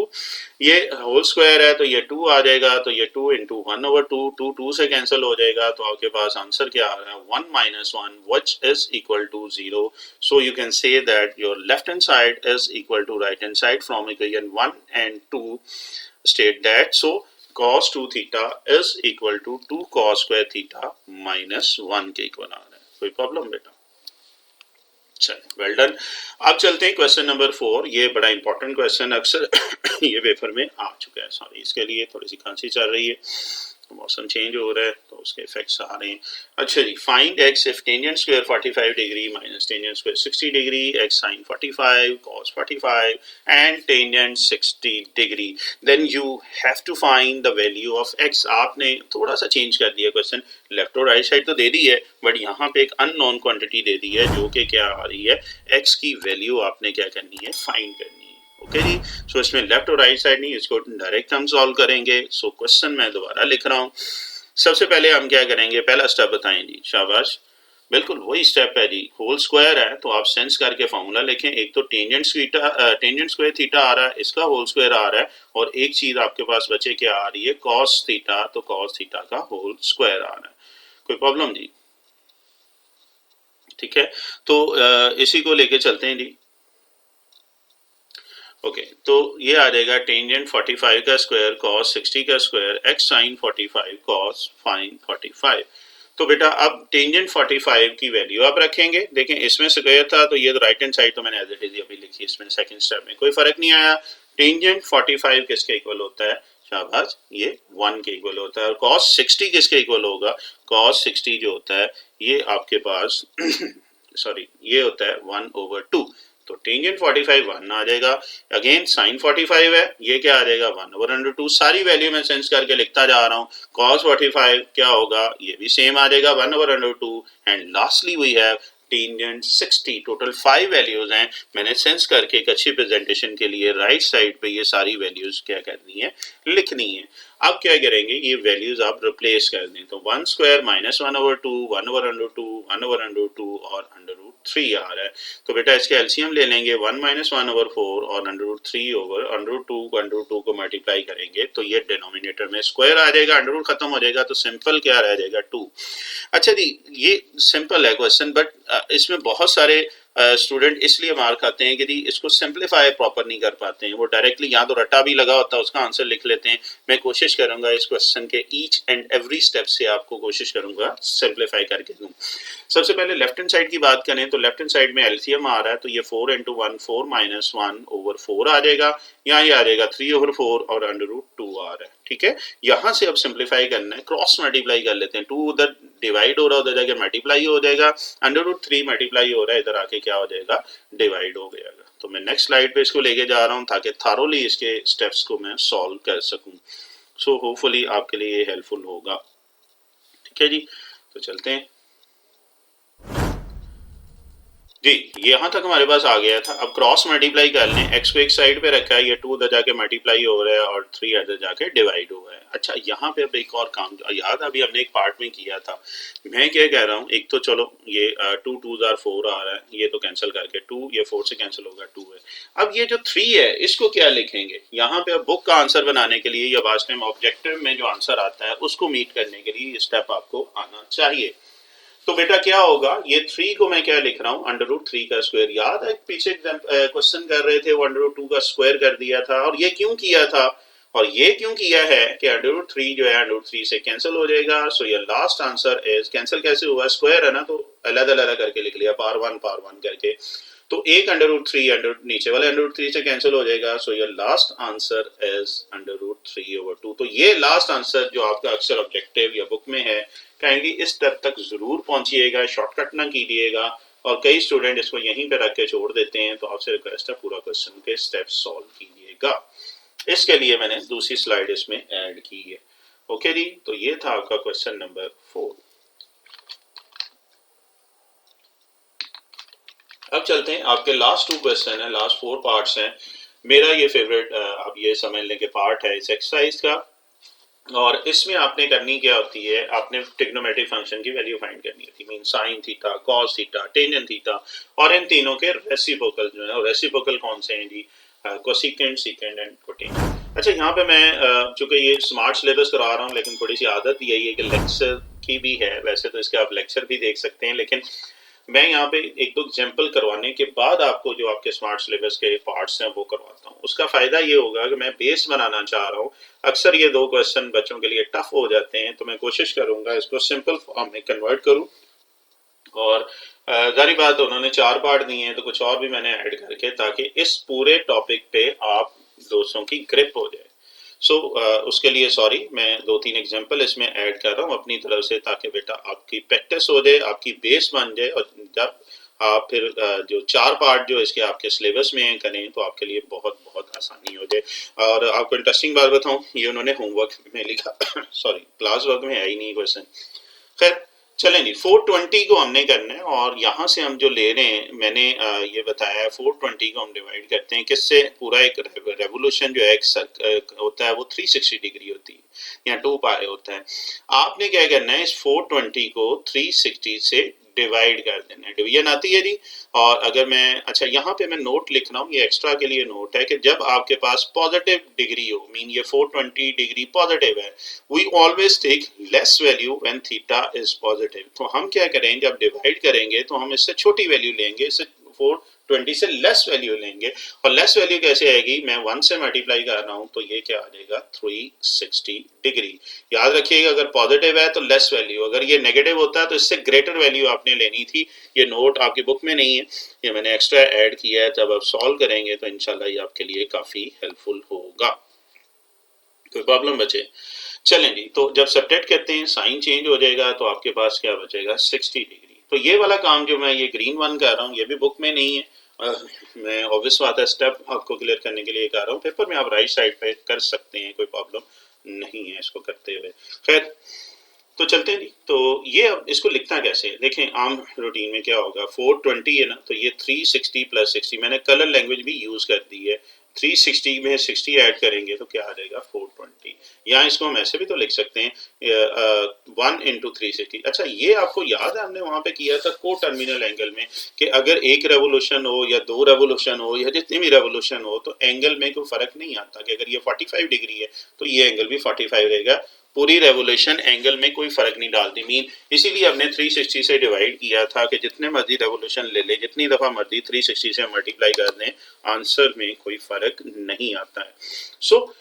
ये होल स्क्वायर है तो ये 2 आ जाएगा, तो ये 2 इंटू 1/2, 2 2 से कैंसिल हो जाएगा तो आपके पास आंसर क्या आ रहा है, 1 - 1 which is equal to 0. So you can say that your left hand side is equal to right hand side from equation 1 and 2 state that. So cos 2 theta is equal to 2 cos square theta -1 के equal आ रहा है। कोई problem बेटा, चलिए well done. अब चलते हैं क्वेश्चन नंबर 4। ये बड़ा इंपॉर्टेंट क्वेश्चन अक्सर ये पेपर में आ चुका है। सॉरी इसके लिए थोड़ी सी खांसी चल रही है, मौसम चेंज हो रहा है तो उसके इफेक्ट्स आ रहे हैं। अच्छा जी, फाइंड x if tangent square 45 degree minus tangent square 60 degree, x sin 45 cos 45 and tangent 60 degree, then you have to find the value of x। आपने थोड़ा सा चेंज कर दिया क्वेश्चन, लेफ्ट और राइट साइड तो दे दी है बट यहाँ पे एक अननोन क्वांटिटी दे दी है जो कि क्या आ रही है, x की वैल्यू आपने क्या करनी है, फाइंड करनी है। ओके जी, सो इसमें लेफ्ट और राइट साइड नहीं, इसको डायरेक्ट हम सॉल्व करेंगे। सो क्वेश्चन मैं दोबारा लिख रहा हूँ। सबसे पहले हम क्या करेंगे, पहला स्टेप बताएं जी, शाबाश, बिल्कुल वही स्टेप है जी। होल स्क्वायर है तो आप सेंस करके फॉर्मूला लिखें। एक तो टेंजेंट स्क्वायर थीटा आ रहा है, इसका होल स्क्वायर आ रहा है, और एक चीज आपके पास बचे क्या आ रही है, कॉस थीटा, तो कॉस थीटा का होल स्क्वायर आ रहा है। कोई प्रॉब्लम जी, ठीक है। तो इसी को लेके चलते हैं जी। ओके तो ये आ जाएगा टेंजेंट 45 का स्क्वायर cos 60 का square x sin 45 cos sin 45। तो बेटा अब टेंजेंट 45 की वैल्यू आप रखेंगे। देखें इसमें स्क्वायर था तो ये तो राइट हैंड साइड तो मैंने एज इट इज अभी लिखी, इसमें सेकंड स्टेप में कोई फर्क नहीं आया। टेंजेंट 45 किसके इक्वल होता है, शाबाश, ये 1 के इक्वल होता है। और cos 60 किसके इक्वल होगा, cos 60 जो होता है ये आपके पास सॉरी ये होता है 1/2। तो टेंजेंट 45 1 आ जाएगा। अगेन साइन 45 है, ये क्या आ जाएगा 1/2। सारी वैल्यू मैं सेंस करके लिखता जा रहा हूँ। cos 45 क्या होगा, ये भी सेम आ जाएगा 1/2। And lastly we have tangent 60। Total 5 values हैं। मैंने सेंस करके एक अच्छी प्रेजेंटेशन के लिए राइट साइड पे ये सारी वैल्यूज क्या करनी है, लिखनी है। अब क्या करेंगे, ये वैल्यूज आप रिप्लेस कर दें। तो 1 स्क्वायर -1/2, 1/2, 1/2 और √3 आ रहा है। तो बेटा इसके एलसीएम ले लेंगे, 1 - 1/4 और √3 ओवर √2 को मल्टीप्लाई करेंगे तो ये डिनोमिनेटर में स्क्वायर आ जाएगा, √ खत्म हो जाएगा तो सिंपल क्या रह जाएगा 2। अच्छा जी, ये सिंपल है क्वेश्चन, बट इसमें बहुत सारे स्टूडेंट इसलिए मार खाते हैं कि जी इसको सिंप्लीफाई प्रॉपर नहीं कर पाते हैं, वो डायरेक्टली यहाँ तो रट्टा भी लगा होता है उसका आंसर लिख लेते हैं। मैं कोशिश करूंगा इस क्वेश्चन के ईच एंड एवरी स्टेप से आपको कोशिश करूंगा सिंप्लीफाई करके दूं। सबसे पहले लेफ्ट हैंड साइड की बात करें तो लेफ्ट हैंड साइड में एलसीएम आ रहा है, तो ये 4 इंटू 1 4 माइनस 1/4 आ जाएगा। यहाँ ये आ जाएगा 3/4 और √2 आ रहा है। ठीक है, यहाँ से अब सिंप्लीफाई करना है, क्रॉस मल्टीप्लाई कर लेते हैं। 2 उधर डिवाइड हो रहा है, उधर जाके मल्टीप्लाई हो जाएगा, √3 मल्टीप्लाई हो रहा है, इधर आके क्या हो जाएगा, डिवाइड हो जाएगा। तो मैं नेक्स्ट स्लाइड पे इसको लेके जा रहा हूँ ताकि थारोली इसके स्टेप्स को मैं सॉल्व कर सकूँ। सो होपफुली आपके लिए ये हेल्पफुल होगा। ठीक है जी, तो चलते हैं जी। यहाँ तक हमारे पास आ गया था। अब क्रॉस मल्टीप्लाई कर लें, एक्स को एक साइड पे रखा है, ये 2 उधर जाके मल्टीप्लाई हो रहा है और 3 इधर जाके डिवाइड हो रहा है। अच्छा, यहाँ पे अब एक और काम याद, अभी हमने एक पार्ट में किया था। मैं क्या कह रहा हूँ, एक तो चलो ये 2 2 4 आ रहा है, ये तो कैंसिल करके 2, ये 4 से कैंसिल होगा, 2 है। अब ये जो 3 है इसको क्या लिखेंगे यहाँ पे? अब बुक का आंसर बनाने के लिए या वास्ट टाइम ऑब्जेक्टिव में जो आंसर आता है उसको मीट करने के लिए स्टेप आपको आना चाहिए। तो बेटा क्या होगा, ये 3 को मैं क्या लिख रहा हूँ, √3 का स्क्वायर। याद है पीछे क्वेश्चन कर रहे थे, वो √2 का स्क्वायर कर दिया था, और ये क्यों किया था, और ये क्यों किया है कि √3 जो है √3 से कैंसिल हो जाएगा। सो ये लास्ट आंसर इज, कैंसिल कैसे हुआ, स्क्वायर है ना, तो अलग अलग करके लिख लिया, पावर वन करके। तो एक √3 नीचे वाले √3 से कैंसिल हो जाएगा। सो ये लास्ट आंसर इज √3/2। तो ये लास्ट आंसर जो आपका अक्सर ऑब्जेक्टिव या बुक में है, काइंडली इस स्टेप तक जरूर पहुंचिएगा, शॉर्टकट ना कीजिएगा। और कई स्टूडेंट इसको यहीं पे रख के छोड़ देते हैं, तो आपसे रिक्वेस्ट है पूरा क्वेश्चन के स्टेप सॉल्व कीजिएगा। इसके लिए मैंने दूसरी स्लाइड इसमें ऐड की है। ओके जी, तो ये था आपका क्वेश्चन नंबर 4। अब चलते हैं, आपके लास्ट 2 क्वेश्चन है, लास्ट 4 पार्ट्स हैं। मेरा ये फेवरेट आप ये समझ लें कि पार्ट है इस एक्सरसाइज का, और इसमें आपने करनी क्या होती है, आपने ट्रिग्नोमेट्रिक फंक्शन की वैल्यू फाइंड करनी होती है, mean sine theta, cos theta, tangent theta, और इन तीनों के रेसिप्रोकल जो है, और रेसिप्रोकल कौन से हैं जी, कोसेकेंट, सेकेंड एंड कोटेंट। अच्छा, यहाँ पे मैं चूंकि ये स्मार्ट सिलेबस करा रहा हूँ, लेकिन थोड़ी सी आदत यही है कि लेक्चर की भी है, वैसे तो इसके आप लेक्चर भी देख सकते हैं, लेकिन मैं यहाँ पे एक दो एग्जाम्पल करवाने के बाद आपको जो आपके स्मार्ट सिलेबस के पार्ट्स हैं वो करवाता हूँ। उसका फायदा ये होगा कि मैं बेस बनाना चाह रहा हूँ। अक्सर ये 2 क्वेश्चन बच्चों के लिए टफ हो जाते हैं, तो मैं कोशिश करूंगा इसको सिंपल फॉर्म में कन्वर्ट करूँ। और जारी बात, उन्होंने 4 पार्ट दिए हैं, तो कुछ और भी मैंने ऐड करके, ताकि इस पूरे टॉपिक पे आप दोस्तों की ग्रिप हो जाए। सो उसके लिए सॉरी, मैं 2-3 एग्जांपल इसमें ऐड कर रहा हूँ अपनी तरफ से, ताकि बेटा आपकी प्रैक्टिस हो जाए, आपकी बेस बन जाए, और जब आप फिर जो 4 पार्ट जो इसके आपके सिलेबस में करें, तो आपके लिए बहुत बहुत आसानी हो जाए। और आपको इंटरेस्टिंग बात बताऊं, ये उन्होंने होमवर्क में लिखा सॉरी, क्लास वर्क में है ही नहीं क्वेश्चन। खैर चलें जी, 420 को हमने करना है, और यहाँ से हम जो ले रहे हैं, मैंने ये बताया है, 420 को हम डिवाइड करते हैं किससे, पूरा एक रेवोल्यूशन जो है एक होता है वो 360 डिग्री होती है, या 2 पाई होता है। आपने क्या करना है, इस 420 को 360 से डिवाइड कर देना है, डिवीजन आती है जी। और अगर मैं, अच्छा यहाँ पे मैं नोट लिख रहा हूँ, ये एक्स्ट्रा के लिए नोट है, कि जब आपके पास पॉजिटिव डिग्री हो, मीन ये 420 डिग्री पॉजिटिव है, we always take less value when theta is positive. तो हम क्या करेंगे, जब डिवाइड करेंगे तो हम इससे छोटी वैल्यू लेंगे, इससे 420 से लेस वैल्यू लेंगे। और लेस वैल्यू कैसे आएगी, मैं 1 से मल्टीप्लाई कर रहा हूं, तो ये क्या आ जाएगा, 360 डिग्री। याद रखिएगा, अगर पॉजिटिव है तो लेस वैल्यू, अगर ये नेगेटिव होता है तो इससे ग्रेटर वैल्यू आपने लेनी थी। ये नोट आपकी बुक में नहीं है, ये मैंने एक्स्ट्रा ऐड किया है। जब आप सॉल्व करेंगे तो इंशाल्लाह ये आपके लिए काफी हेल्पफुल होगा। कोई प्रॉब्लम बचे? चलें जी, तो जब सब्ट्रैक्ट करते हैं साइन चेंज हो जाएगा, तो आपके पास क्या बचेगा, 60 डिग्री। तो ये वाला काम जो मैं ये ग्रीन वन कर रहा हूँ, ये भी बुक में नहीं है, मैं ऑब्वियस बात है स्टेप आपको क्लियर करने के लिए कर रहा हूँ। पेपर में आप राइट साइड पे कर सकते हैं, कोई प्रॉब्लम नहीं है इसको करते हुए। खैर, तो चलते हैं जी। तो ये अब इसको लिखना कैसे है, देखें आम रूटीन में क्या होगा, 420 है ना, तो ये 360 प्लस 60, मैंने कलर लैंग्वेज भी यूज कर दी है। 360 में 60 ऐड करेंगे तो क्या आ जाएगा, 420। यहाँ इसको हम ऐसे भी तो लिख सकते हैं, 1 इंटू 360। अच्छा, ये आपको याद है हमने वहां पे किया था को टर्मिनल एंगल में, कि अगर एक रेवोल्यूशन हो या 2 रेवोल्यूशन हो या जितनी भी रेवोल्यूशन हो, तो एंगल में कोई फर्क नहीं आता, कि अगर ये 45 डिग्री है तो ये एंगल भी 45 रहेगा, पूरी रेवोल्यूशन एंगल में कोई फर्क नहीं डालती। मीन इसीलिए हमने 360 से डिवाइड किया था कि जितने मर्जी रेवोल्यूशन ले ले, जितनी दफ़ा मर्जी 360 से मल्टीप्लाई कर दें, आंसर में कोई फर्क नहीं आता है। सो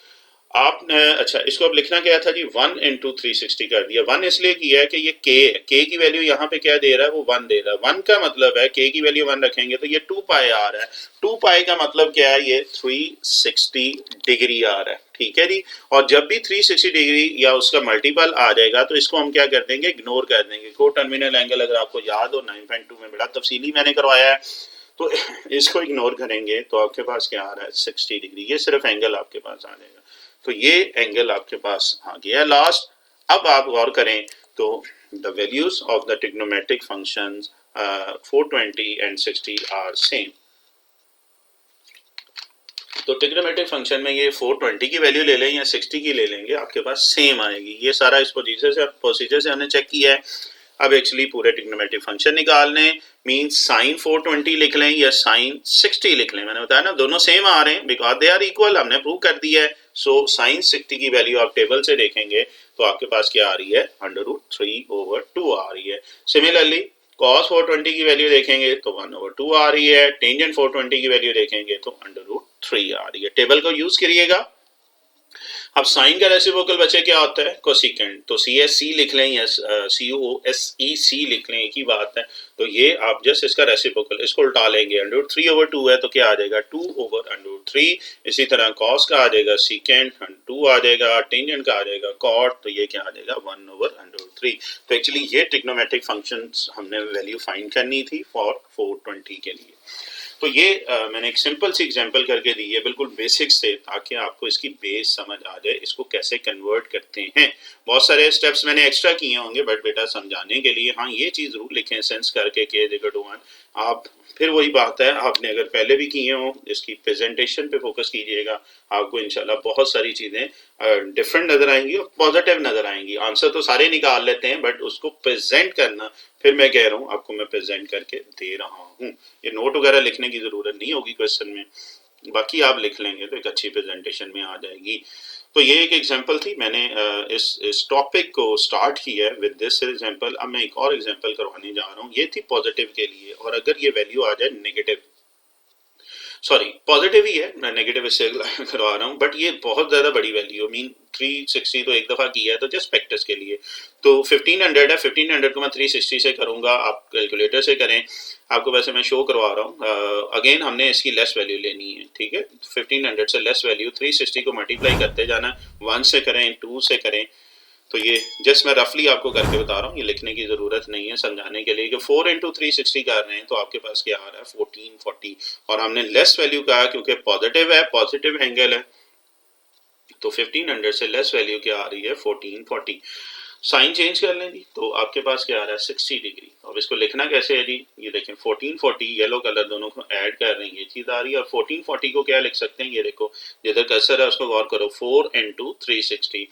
आपने अच्छा इसको अब लिखना क्या था जी, 1 इंटू 360 कर दिया। 1 इसलिए किया है कि ये k है, k की वैल्यू यहाँ पे क्या दे रहा है, वो 1 दे रहा है। 1 का मतलब है k की वैल्यू 1 रखेंगे तो ये 2 पाई आ रहा है। 2 पाई का मतलब क्या है, ये 360 डिग्री आ रहा है, ठीक है जी। और जब भी 360 डिग्री या उसका मल्टीपल आ जाएगा तो इसको हम क्या कर देंगे, इग्नोर कर देंगे। को टर्मिनल एंगल अगर आपको याद हो 9.2 में बड़ा तफसीली मैंने करवाया है, तो इसको इग्नोर करेंगे तो आपके पास क्या आ रहा है, 60 डिग्री। ये सिर्फ एंगल आपके पास आ जाएगा, तो ये एंगल आपके पास आ गया है लास्ट। अब आप गौर करें तो the values of the trigonometric functions 420 and 60 are same. तो ट्रिग्नोमेट्रिक फंक्शन में ये 420 की वैल्यू ले लें या 60 की ले लेंगे, आपके पास सेम आएगी। ये सारा इस प्रोसीजर से हमने चेक किया है। अब एक्चुअली पूरे ट्रिग्नोमेट्रिक फंक्शन निकालने मींस साइन 420 लिख लें या साइन 60 लिख लें। मैंने बताया ना दोनों सेम आ रहे हैं बिकॉज दे आर इक्वल, हमने प्रूव कर दिया है। सो साइन 60 की वैल्यू आप टेबल से देखेंगे तो आपके पास क्या आ रही है, √3/2 आ रही है। सिमिलरली cos 420 की वैल्यू देखेंगे तो 1/2 आ रही है। टेंजेंट 420 की वैल्यू देखेंगे तो √3 आ रही है। टेबल को यूज करिएगा। अब साइन का रेसिप्रोकल बचे क्या होता है, कोसिकेंट। तो CSC लिख लें या COSEC लिख लें, एक ही बात है। तो ये आप जस्ट इसका रेसिप्रोकल, इसको उल्टा लेंगे। √3/2 है तो क्या आ जाएगा, 2/√3। इसी तरह कॉस का आ जाएगा सीकेंट, 2 आ जाएगा। टेंजेंट का आ जाएगा कॉट, तो ये क्या आ जाएगा, 1/√3। तो एक्चुअली ये ट्रिग्नोमेट्रिक फंक्शंस हमने वैल्यू फाइंड करनी थी फॉर 420 के लिए। तो ये मैंने एक सिंपल सी एग्जांपल करके दी है बिल्कुल बेसिक से, ताकि आपको इसकी बेस समझ आ जाए इसको कैसे कन्वर्ट करते हैं। बहुत सारे स्टेप्स मैंने एक्स्ट्रा किए होंगे बट बेटा समझाने के लिए हाँ ये चीज़ जरूर लिखें सेंस करके के = 1। आप फिर वही बात है, आपने अगर पहले भी किए हो इसकी प्रेजेंटेशन पे फोकस कीजिएगा, आपको इंशाल्लाह बहुत सारी चीज़ें डिफरेंट नज़र आएंगी और पॉजिटिव नज़र आएंगी। आंसर तो सारे निकाल लेते हैं बट उसको प्रेजेंट करना, फिर मैं कह रहा हूँ आपको मैं प्रेजेंट करके दे रहा हूँ। ये नोट वगैरह लिखने की ज़रूरत नहीं होगी क्वेश्चन में, बाकी आप लिख लेंगे तो एक अच्छी प्रेजेंटेशन में आ जाएगी। तो ये एक एग्जांपल थी, मैंने इस टॉपिक को स्टार्ट किया है विद दिस एग्जांपल। अब मैं एक और एग्जांपल करवाने जा रहा हूँ, ये थी पॉजिटिव के लिए। और अगर ये वैल्यू आ जाए नेगेटिव, सॉरी पॉजिटिव ही है, मैं नेगेटिव इससे करवा रहा हूँ, बट ये बहुत ज़्यादा बड़ी वैल्यू मीन 360 तो एक दफ़ा किया है तो जस्ट प्रैक्टिस के लिए। तो 1500 है, 1500 को मैं 360 से करूँगा, आप कैलकुलेटर से करें। आपको वैसे मैं शो करवा रहा हूँ। अगेन हमने इसकी लेस वैल्यू लेनी है, ठीक है। 1500 से लेस वैल्यू 360 को मल्टीप्लाई करते जाना, 1 से करें, 2 से करें। तो ये जस्ट मैं रफली आपको करके बता रहा हूँ, ये लिखने की ज़रूरत नहीं है समझाने के लिए कि 4 इंटू 360 कर रहे हैं तो आपके पास क्या आ रहा है, 1440। और हमने लेस वैल्यू कहा क्योंकि पॉजिटिव है, पॉजिटिव एंगल है, तो 1500 से लेस वैल्यू क्या आ रही है, 1440। साइन चेंज कर लें जी, तो आपके पास क्या आ रहा है, 60 डिग्री। अब इसको लिखना कैसे है जी, ये देखें 1440 येलो कलर दोनों को ऐड कर रहे हैं, ये चीज़ आ रही है। और 1440 को क्या लिख सकते हैं, ये देखो जिधर कर्सर है उसको गौर करो, 4 इंटू 360।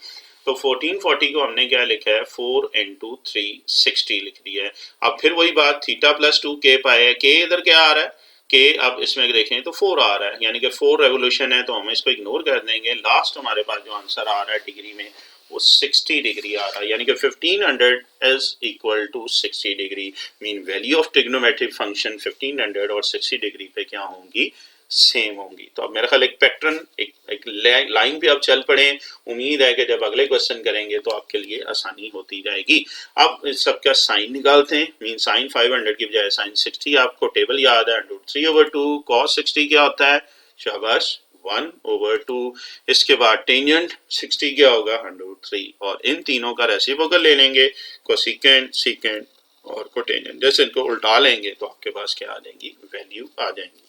तो 1440 को हमने क्या लिखा है, 4 इंटू 360 लिख दिया है। अब फिर वही बात, थीटा प्लस 2 के पाए है, के इधर क्या आ रहा है, के अब इसमें देखें तो 4 आ रहा है, यानी कि 4 रेवोल्यूशन है तो हम इसको इग्नोर कर देंगे। लास्ट हमारे पास जो आंसर आ रहा है डिग्री में वो 60 डिग्री आ रहा है, यानी कि 1500 is equal to 60 degree. Mean value of trigonometric function 1500 और 60 डिग्री पे क्या होंगी, सेम होंगी। तो अब मेरा ख्याल एक पैटर्न, एक लाइन पे आप चल पड़े। उम्मीद है कि जब अगले क्वेश्चन करेंगे तो आपके लिए आसानी होती जाएगी। अब इस सब का साइन निकालते हैं। मीन साइन 500 की बजाय साइन 60, आपको टेबल याद है, √3/2। cos 60 क्या होता है, शाबाश, 1/2। इसके बाद टेंजेंट 60 क्या होगा, √3। और इन तीनों का रेसिप्रोकल ले लेंगे, कोसिकेंट, सीकेंट और कोटेंजेंट। जैसे इनको उल्टा लेंगे तो आपके पास क्या आ जाएंगी, वैल्यू आ जाएंगी।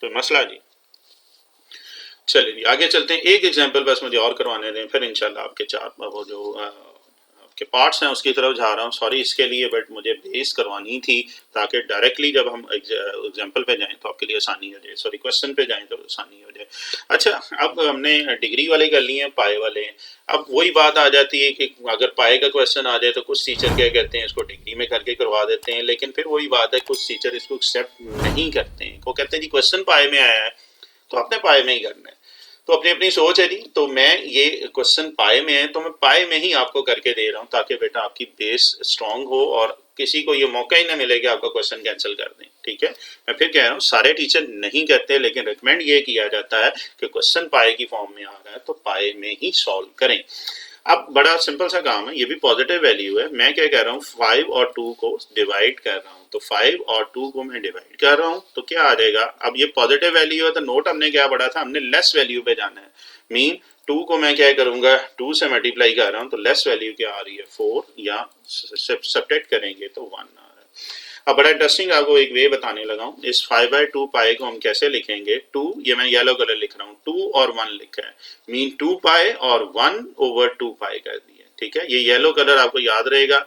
तो मसला जी, चलिए जी आगे चलते हैं। एक एग्जांपल बस मुझे और करवाने दें, फिर इंशाल्लाह आपके चार वो जो आपके पार्ट्स हैं उसकी तरफ जा रहा हूँ। सॉरी इसके लिए, बट मुझे बेस करवानी थी ताकि डायरेक्टली जब हम एग्जांपल पे जाएं तो आपके लिए आसानी हो जाए, सॉरी क्वेश्चन पे जाएं तो आसानी हो जाए। अच्छा, अब हमने डिग्री वाले कर लिए हैं, पाए वाले। अब वही बात आ जाती है कि अगर पाए का क्वेश्चन आ जाए तो कुछ टीचर क्या कहते हैं, इसको डिग्री में करके करवा देते हैं। लेकिन फिर वही बात है, कुछ टीचर इसको एक्सेप्ट नहीं करते हैं, वो कहते हैं जी क्वेश्चन पाए में आया है तो आपने पाए में ही करना है। तो अपनी अपनी सोच है जी। तो मैं ये क्वेश्चन पाए में है तो मैं पाए में ही आपको करके दे रहा हूँ ताकि बेटा आपकी बेस स्ट्रांग हो और किसी को ये मौका ही ना मिले कि आपका क्वेश्चन कैंसिल कर दें। ठीक है, मैं फिर कह रहा हूँ सारे टीचर नहीं करते, लेकिन रिकमेंड ये किया जाता है कि क्वेश्चन पाए की फॉर्म में आ रहा है तो पाए में ही सॉल्व करें। अब बड़ा सिंपल सा काम है, ये भी पॉजिटिव वैल्यू है। मैं क्या कह रहा हूँ, 5 और 2 को डिवाइड कर रहा हूँ, तो 5 और 2 को मैं डिवाइड कर रहा हूँ तो क्या आ जाएगा। अब ये पॉजिटिव वैल्यू है तो नोट हमने क्या पढ़ा था, हमने लेस वैल्यू पे जाना है। मीन 2 को मैं क्या करूंगा, 2 से मल्टीप्लाई कर रहा हूँ तो लेस वैल्यू क्या आ रही है 4, या सब्ट्रैक्ट करेंगे तो 1 आ रहा है। अब बड़ा इंटरेस्टिंग आपको एक वे बताने लगा हूँ। इस 5/2 पाई को हम कैसे लिखेंगे, 2, ये मैं येलो कलर लिख रहा हूँ, 2 और 1 लिखा है, मीन 2 पाई और 1/2 पाई कर दिया। ठीक है, ये येलो कलर आपको याद रहेगा।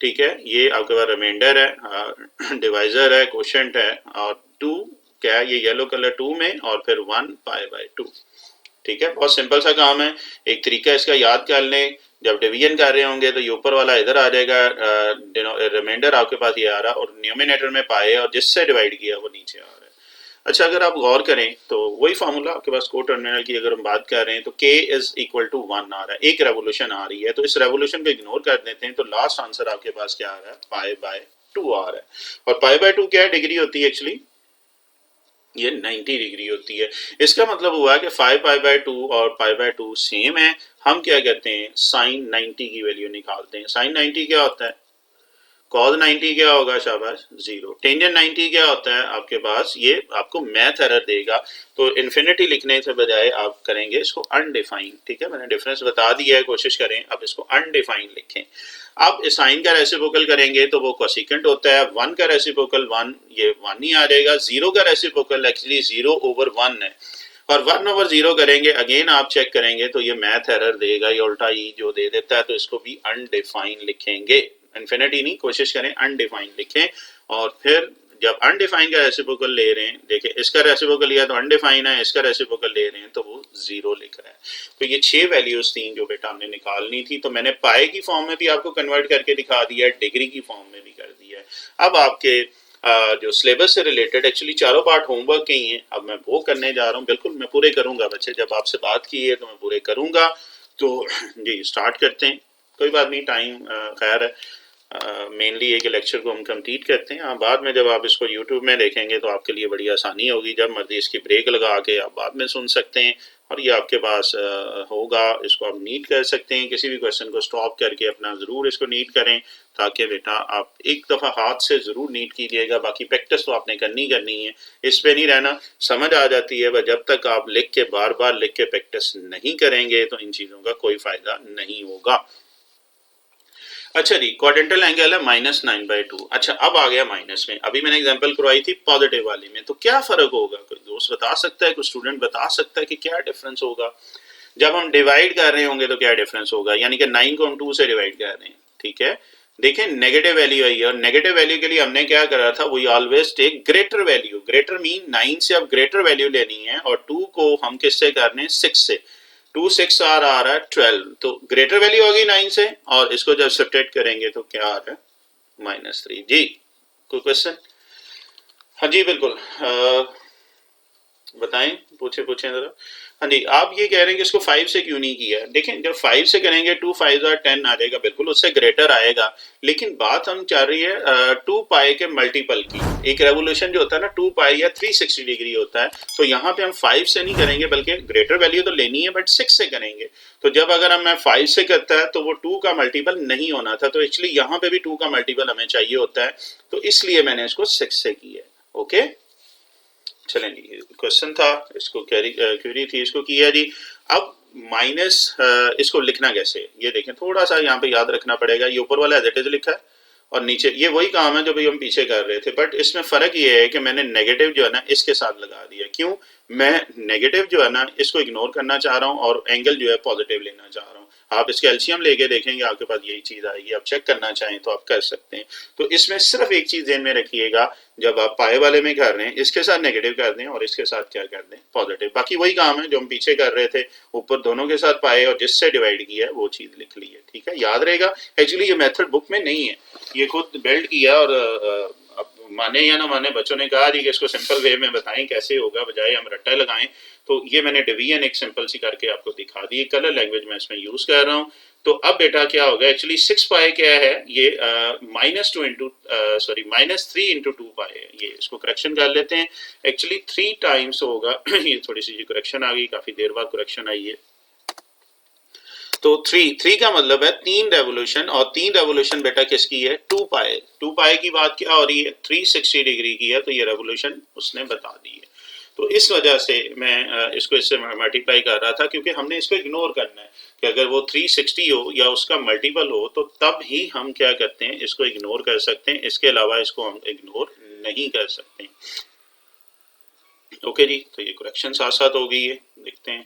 ठीक है, ये आपके पास रिमाइंडर है, डिवाइजर है, क्वोशिएंट है, और 2 क्या है, ये येलो कलर 2 में, और फिर 1 पाई/2। ठीक है, बहुत सिंपल सा काम है। एक तरीका इसका याद कर लें, जब डिवीजन कर रहे होंगे तो ये ऊपर वाला इधर आ जाएगा, रिमाइंडर आपके पास ये आ रहा, और न्यूमिनेटर में पाए और जिससे डिवाइड किया वो नीचे आ रहा है। अच्छा, अगर आप गौर करें तो वही फार्मूला आपके पास को टर्मिनल की अगर हम बात कर रहे हैं तो k इज इक्वल टू 1 आ रहा है, एक रेवोल्यूशन आ रही है, तो इस रेवोल्यूशन को इग्नोर कर देते हैं तो लास्ट आंसर आपके पास क्या आ रहा है, पाई/2 आ रहा है। और पाई/2 क्या डिग्री होती है एक्चुअली, ये 90 डिग्री होती है। इसका मतलब हुआ कि 5 पाई/2 और पाई/2 सेम है। हम क्या कहते हैं, साइन 90 की वैल्यू निकालते हैं। साइन 90 क्या होता है, कॉस 90 क्या होगा, शाबाश 0। टेंजेंट 90 क्या होता है आपके पास, ये आपको मैथ एरर देगा, तो इन्फिनिटी लिखने से बजाय आप करेंगे इसको अनडिफाइंड। ठीक है, मैंने डिफरेंस बता दिया है, कोशिश करें अब इसको अनडिफाइंड लिखें। अब साइन का रेसिप्रोकल करेंगे तो वो कोसिकेंट होता है, 1 का रेसिप्रोकल 1, ये 1 ही आ जाएगा। 0 का रेसिप्रोकल एक्चुअली 0/1 है, और 1/0 करेंगे, अगेन आप चेक करेंगे तो ये मैथ एरर देगा, ये उल्टा ई जो दे देता है, तो इसको भी अनडिफाइंड लिखेंगे। इन्फिनिटी नहीं, कोशिश करें अनडिफाइंड लिखें। और फिर जब अनडिफाइंड का रेसिप्रोकल ले रहे हैं, देखिए इसका रेसिप्रोकल लिया तो अनडिफाइंड है, इसका रेसिप्रोकल ले रहे हैं तो वो 0 लिख रहा है। तो ये 6 वैल्यूज थी जो बेटा हमने निकालनी थी, तो मैंने पाए की फॉर्म में भी आपको कन्वर्ट करके दिखा दिया है, डिग्री की फॉर्म में भी कर दिया है। अब आपके जो सिलेबस से रिलेटेड एक्चुअली चारों पार्ट होमवर्क के ही हैं, अब मैं वो करने जा रहा हूँ। बिल्कुल मैं पूरे करूंगा बच्चे, जब आपसे बात की है तो मैं पूरे करूंगा। तो जी स्टार्ट करते हैं, कोई बात नहीं, टाइम खैर है, मेनली एक लेक्चर को हम कंप्लीट करते हैं। बाद में जब आप इसको यूट्यूब में देखेंगे तो आपके लिए बड़ी आसानी होगी, जब मर्जी इसकी ब्रेक लगा के आप बाद में सुन सकते हैं, और ये आपके पास होगा, इसको आप नीट कर सकते हैं। किसी भी क्वेश्चन को स्टॉप करके अपना ज़रूर इसको नीट करें, ताकि बेटा आप एक दफ़ा हाथ से ज़रूर नीट कीजिएगा। बाकी प्रैक्टिस तो आपने करनी है, इस पे नहीं रहना, समझ आ जाती है, पर जब तक आप लिख के बार बार लिख के प्रैक्टिस नहीं करेंगे तो इन चीज़ों का कोई फ़ायदा नहीं होगा। अच्छा जी, क्वाड्रेंटल एंगल है -9/2। अच्छा, अब आ गया माइनस में। अभी मैंने एग्जांपल करवाई थी पॉजिटिव वाली में, तो क्या फर्क होगा, कोई दोस्त बता सकता है, कोई स्टूडेंट बता सकता है कि क्या डिफरेंस होगा। जब हम डिवाइड कर रहे होंगे तो क्या डिफरेंस होगा, यानी कि 9 को हम 2 से डिवाइड कर रहे हैं। ठीक है, देखें नेगेटिव वैल्यू आई है, और नेगेटिव वैल्यू के लिए हमने क्या करा था, we always take greater value. Greater mean 9 से अब ग्रेटर वैल्यू लेनी है, और 2 को हम किससे कर रहे हैं, 6 से। 2 6 आ रहा है 12, तो ग्रेटर वैल्यू होगी 9 से, और इसको जब सब्ट्रैक्ट करेंगे तो क्या आ रहा है, -3। जी कोई क्वेश्चन? हाँ जी बिल्कुल, बताएं, पूछें जरा। हाँ जी, आप ये कह रहे हैं कि इसको 5 से क्यों नहीं किया। देखें, जब 5 से करेंगे 2 5 10 आ जाएगा, बिल्कुल उससे ग्रेटर आएगा, लेकिन बात हम चल रही है 2 पाई के मल्टीपल की। एक रेवोल्यूशन जो होता है ना 2 पाई या 360 डिग्री होता है, तो यहाँ पे हम 5 से नहीं करेंगे, बल्कि ग्रेटर वैल्यू तो लेनी है, बट 6 से करेंगे। तो जब अगर हम 5 से करता है तो वो 2 का मल्टीपल नहीं होना था, तो एक्चुअली यहाँ पे भी 2 का मल्टीपल हमें चाहिए होता है, तो इसलिए मैंने इसको 6 से किया। ओके, चलें जी, क्वेश्चन था, इसको क्वेरी थी, इसको किया जी। अब माइनस इसको लिखना कैसे, ये देखें, थोड़ा सा यहाँ पे याद रखना पड़ेगा। ये ऊपर वाला एज इट इज लिखा है, और नीचे ये वही काम है जो भी हम पीछे कर रहे थे, बट इसमें फर्क ये है कि मैंने नेगेटिव जो है ना इसके साथ लगा दिया। क्यों, मैं नेगेटिव जो है ना इसको इग्नोर करना चाह रहा हूँ, और एंगल जो है पॉजिटिव लेना चाह रहा हूँ। आप इसके एलसीएम लेके देखेंगे, आपके पास यही चीज आएगी। आप चेक करना चाहें तो आप कर सकते हैं। तो इसमें सिर्फ एक चीज ध्यान में रखिएगा, जब आप पाए वाले में कर रहे हैं, इसके साथ नेगेटिव कर दें और इसके साथ क्या कर दें, पॉजिटिव। बाकी वही काम है जो हम पीछे कर रहे थे, ऊपर दोनों के साथ पाए और जिससे डिवाइड किया है वो चीज लिख ली है। ठीक है, याद रहेगा। एक्चुअली ये मेथड बुक में नहीं है, ये खुद बिल्ड किया, और अब माने या ना माने, बच्चों ने कहा कि इसको सिंपल वे में बताएं कैसे होगा, बजाय हम रट्टा लगाएं। तो ये मैंने डिवीजन एक सिंपल सी करके आपको दिखा दी, कलर लैंग्वेज में इसमें यूज कर रहा हूँ। तो अब बेटा क्या होगा, एक्चुअली 6 पाई क्या है, ये -2 इंटू सॉरी -3 × 2 पाई है। ये इसको करेक्शन कर लेते हैं, एक्चुअली 3 टाइम्स होगा ये थोड़ी सी करेक्शन आ गई, काफी देर बाद करेक्शन आई है। तो 3 का मतलब है 3 रेवोल्यूशन, और 3 रेवोल्यूशन बेटा किसकी है, 2 पाई। 2 पाई की बात क्या हो रही है, 360 डिग्री की है, तो ये रेवोल्यूशन उसने बता दी है। तो इस वजह से मैं इसको इससे मल्टीप्लाई कर रहा था, क्योंकि हमने इसको इग्नोर करना है कि अगर वो 360 हो या उसका मल्टीपल हो तो तब ही हम क्या करते हैं, इसको इग्नोर कर सकते हैं, इसके अलावा इसको हम इग्नोर नहीं कर सकते। ओके जी, तो ये करेक्शन साथ साथ हो गई है, देखते हैं।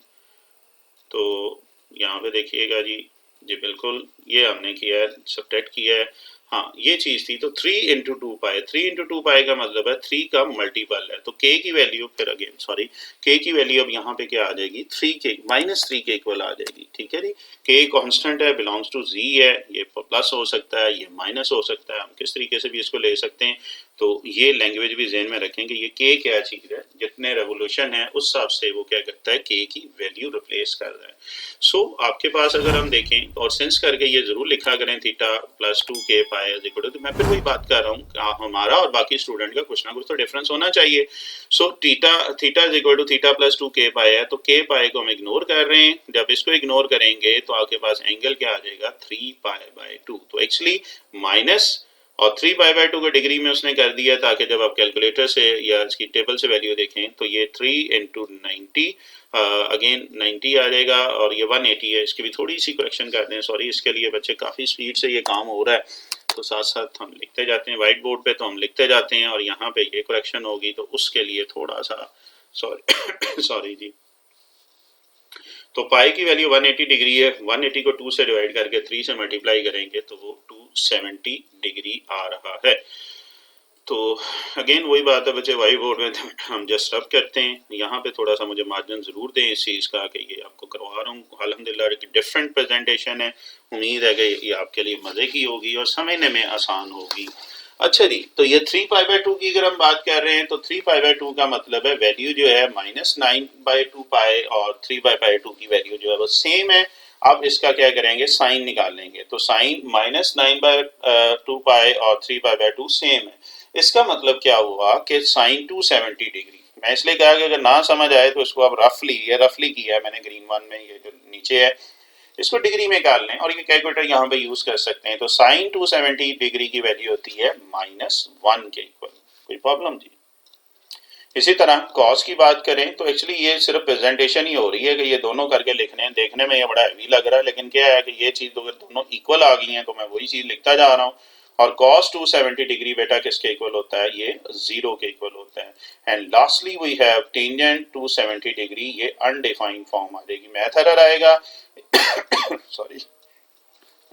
तो यहाँ पे देखिएगा जी, जी बिल्कुल ये हमने किया है, सब्ट्रैक्ट किया है। हाँ ये चीज थी, तो 3 × 2 पाई, 3 × 2 पाई का मतलब है 3 का मल्टीपल है। तो k की वैल्यू फिर अगेन सॉरी, k की वैल्यू अब यहाँ पे क्या आ जाएगी, 3k -3 के इक्वल आ जाएगी। ठीक है जी, k कांस्टेंट है, बिलोंग्स टू z है, ये प्लस हो सकता है, ये माइनस हो सकता है, हम किस तरीके से भी इसको ले सकते हैं। तो ये लैंग्वेज भी ज़हन में रखेंगे, ये k क्या चीज है, जितने रेवोल्यूशन है उस हिसाब से वो क्या करता है, k की वैल्यू रिप्लेस कर रहा है। सो आपके पास अगर हम देखें और सेंस करके ये जरूर लिखा करें theta plus 2k pi is equal to, तो मैं फिर वही बात कर रहा हूँ, हमारा और बाकी स्टूडेंट का कुछ ना कुछ तो डिफरेंस होना चाहिए। So theta is equal to theta plus 2k pi है, तो k पाई को हम इग्नोर कर रहे हैं। जब इसको इग्नोर करेंगे तो आपके पास एंगल क्या आ जाएगा, 3π/2। तो एक्चुअली माइनस और 3π/2 को डिग्री में उसने कर दिया, ताकि जब आप कैलकुलेटर से या इसकी टेबल से वैल्यू देखें तो ये 3 × 90 अगेन 90 आ जाएगा, और ये 180 है। इसकी भी थोड़ी सी करेक्शन कर दें, सॉरी इसके लिए बच्चे काफ़ी स्पीड से ये काम हो रहा है, तो साथ साथ हम लिखते जाते हैं व्हाइट बोर्ड पे, तो हम लिखते जाते हैं, और यहाँ पे ये करेक्शन होगी, तो उसके लिए थोड़ा सा सॉरी सॉरी जी। तो पाई की वैल्यू 180 डिग्री है, 180 को 2 से डिवाइड करके 3 से मल्टीप्लाई करेंगे तो वो 270 डिग्री आ रहा है। तो अगेन वही बात है बच्चे, वाई बोर्ड में हम जस्ट रब करते हैं। यहाँ पे थोड़ा सा मुझे मार्जिन ज़रूर दें इस चीज़ का कि ये आपको करवा रहा हूँ, अल्हम्दुलिल्लाह एक डिफरेंट प्रेजेंटेशन है, उम्मीद है कि ये आपके लिए मज़े की होगी और समझने में आसान होगी। अच्छा जी, तो ये 3π/2 की अगर हम बात कर रहे हैं तो 3π/2 का मतलब है वैल्यू जो है -9/2 पाई, और 3π/2 की वैल्यू जो है वो सेम है। अब इसका क्या करेंगे, साइन निकाल लेंगे, तो साइन -9/2 पाई और 3π/2 सेम है। इसका मतलब क्या हुआ कि साइन 270 डिग्री। मैं इसलिए कहा कि अगर ना समझ आए तो इसको आप रफली, ये रफली किया है मैंने ग्रीन वन में, ये जो नीचे है इसको डिग्री में निकाल लें, और ये कैलकुलेटर यहाँ पे यूज कर सकते हैं। तो साइन 270 डिग्री की वैल्यू होती है -1 के इक्वल। कोई प्रॉब्लम जी। इसी तरह कॉस की बात करें तो एक्चुअली ये सिर्फ प्रेजेंटेशन ही हो रही है कि ये दोनों करके लिखने हैं, देखने में ये बड़ा हैवी लग रहा है, लेकिन क्या है कि ये चीज दोनों इक्वल आ गई हैं, तो मैं वही चीज लिखता जा रहा हूँ। और cos 270 डिग्री बेटा किसके इक्वल होता है, ये 0 के इक्वल होता है। And lastly we have tangent 270 degree, ये अनडिफाइंड फॉर्म आ जाएगी, मैथ एरर आएगा सॉरी।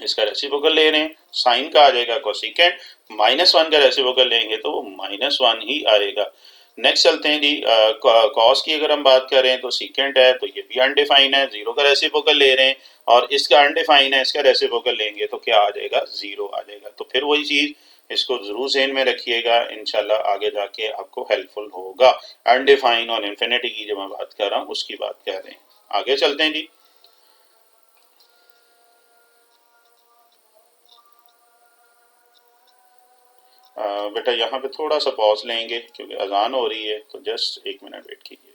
इसका रेसिप्रोकल ले रहे हैं, साइन का आ जाएगा कोसिकेंट, -1 का रेसिप्रोकल लेंगे तो वो -1 ही आएगा। नेक्स्ट चलते हैं जी, कॉस की अगर हम बात करें तो सीकेंट है, तो ये भी अनडिफाइन है, 0 का रेसिप्रोकल ले रहे हैं, और इसका अनडिफाइन है, इसका रेसिप्रोकल लेंगे तो क्या आ जाएगा, 0 आ जाएगा। तो फिर वही चीज, इसको जरूर ज़हन में रखिएगा, इंशाल्लाह आगे जाके आपको हेल्पफुल होगा। अनडिफाइन और इन्फिनिटी की जो मैं बात कर रहा हूँ उसकी बात कर रहे हैं। आगे चलते हैं जी। बेटा यहाँ पे थोड़ा सा पॉज लेंगे क्योंकि अजान हो रही है, तो जस्ट 1 मिनट वेट कीजिए।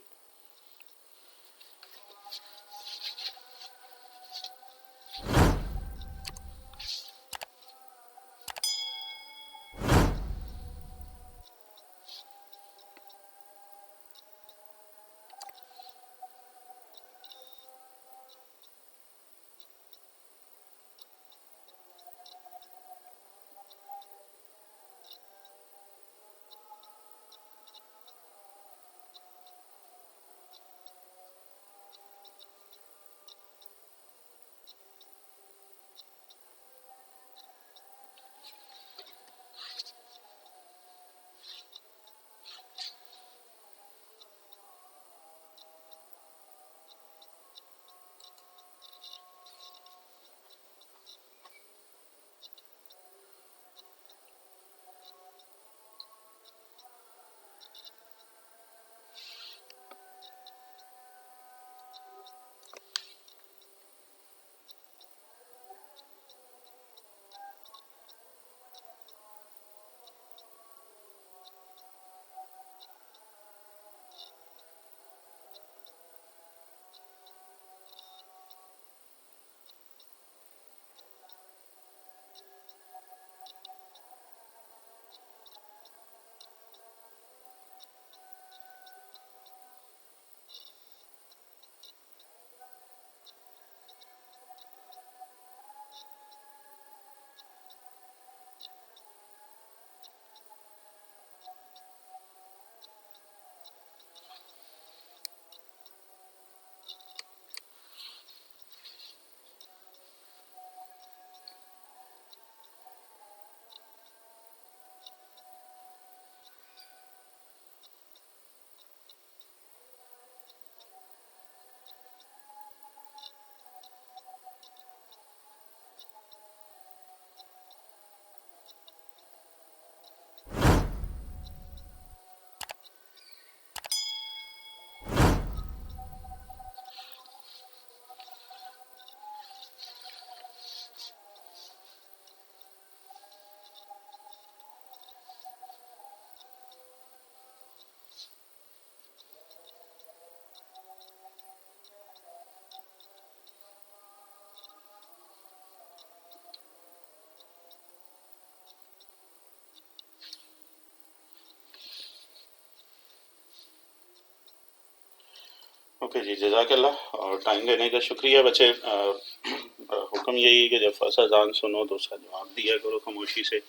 ओके जी, जज़ाकल्लाह और टाइम देने का शुक्रिया बच्चे। हुक्म यही है कि जब फर्स्ट अजान सुनो तो उसका जवाब दिया करो खामोशी से।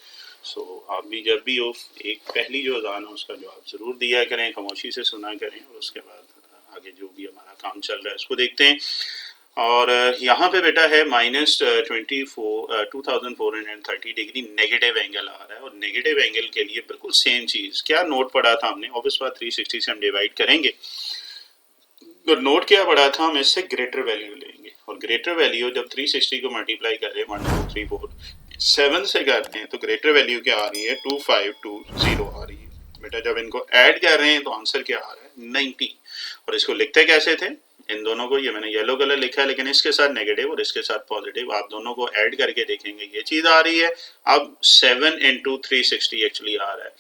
सो आप भी जब भी हो एक पहली जो अजान है उसका जवाब ज़रूर दिया करें, खामोशी से सुना करें और उसके बाद आगे जो भी हमारा काम चल रहा है उसको देखते हैं। और यहाँ पे बेटा है -24,2430 नेगेटिव एंगल आ रहा है और नेगेटिव एंगल के लिए बिल्कुल सेम चीज़ क्या नोट पढ़ा था हमने, ऑब्वियस बात 360 से हम डिवाइड करेंगे तो नोट क्या पढ़ा था, हम इससे ग्रेटर वैल्यू लेंगे और ग्रेटर वैल्यू जब 360 को मल्टीप्लाई कर रहे हैं 1 2 3 4 7 से करते हैं तो ग्रेटर वैल्यू क्या आ रही है 2520 आ रही है। बेटा जब इनको ऐड कर रहे हैं तो आंसर क्या आ रहा है 90। और इसको लिखते कैसे थे, इन दोनों को, ये मैंने येलो कलर लिखा है लेकिन इसके साथ नेगेटिव और इसके साथ पॉजिटिव, आप दोनों को ऐड करके देखेंगे ये चीज़ आ रही है। अब 7 इंटू 360 एक्चुअली आ रहा है,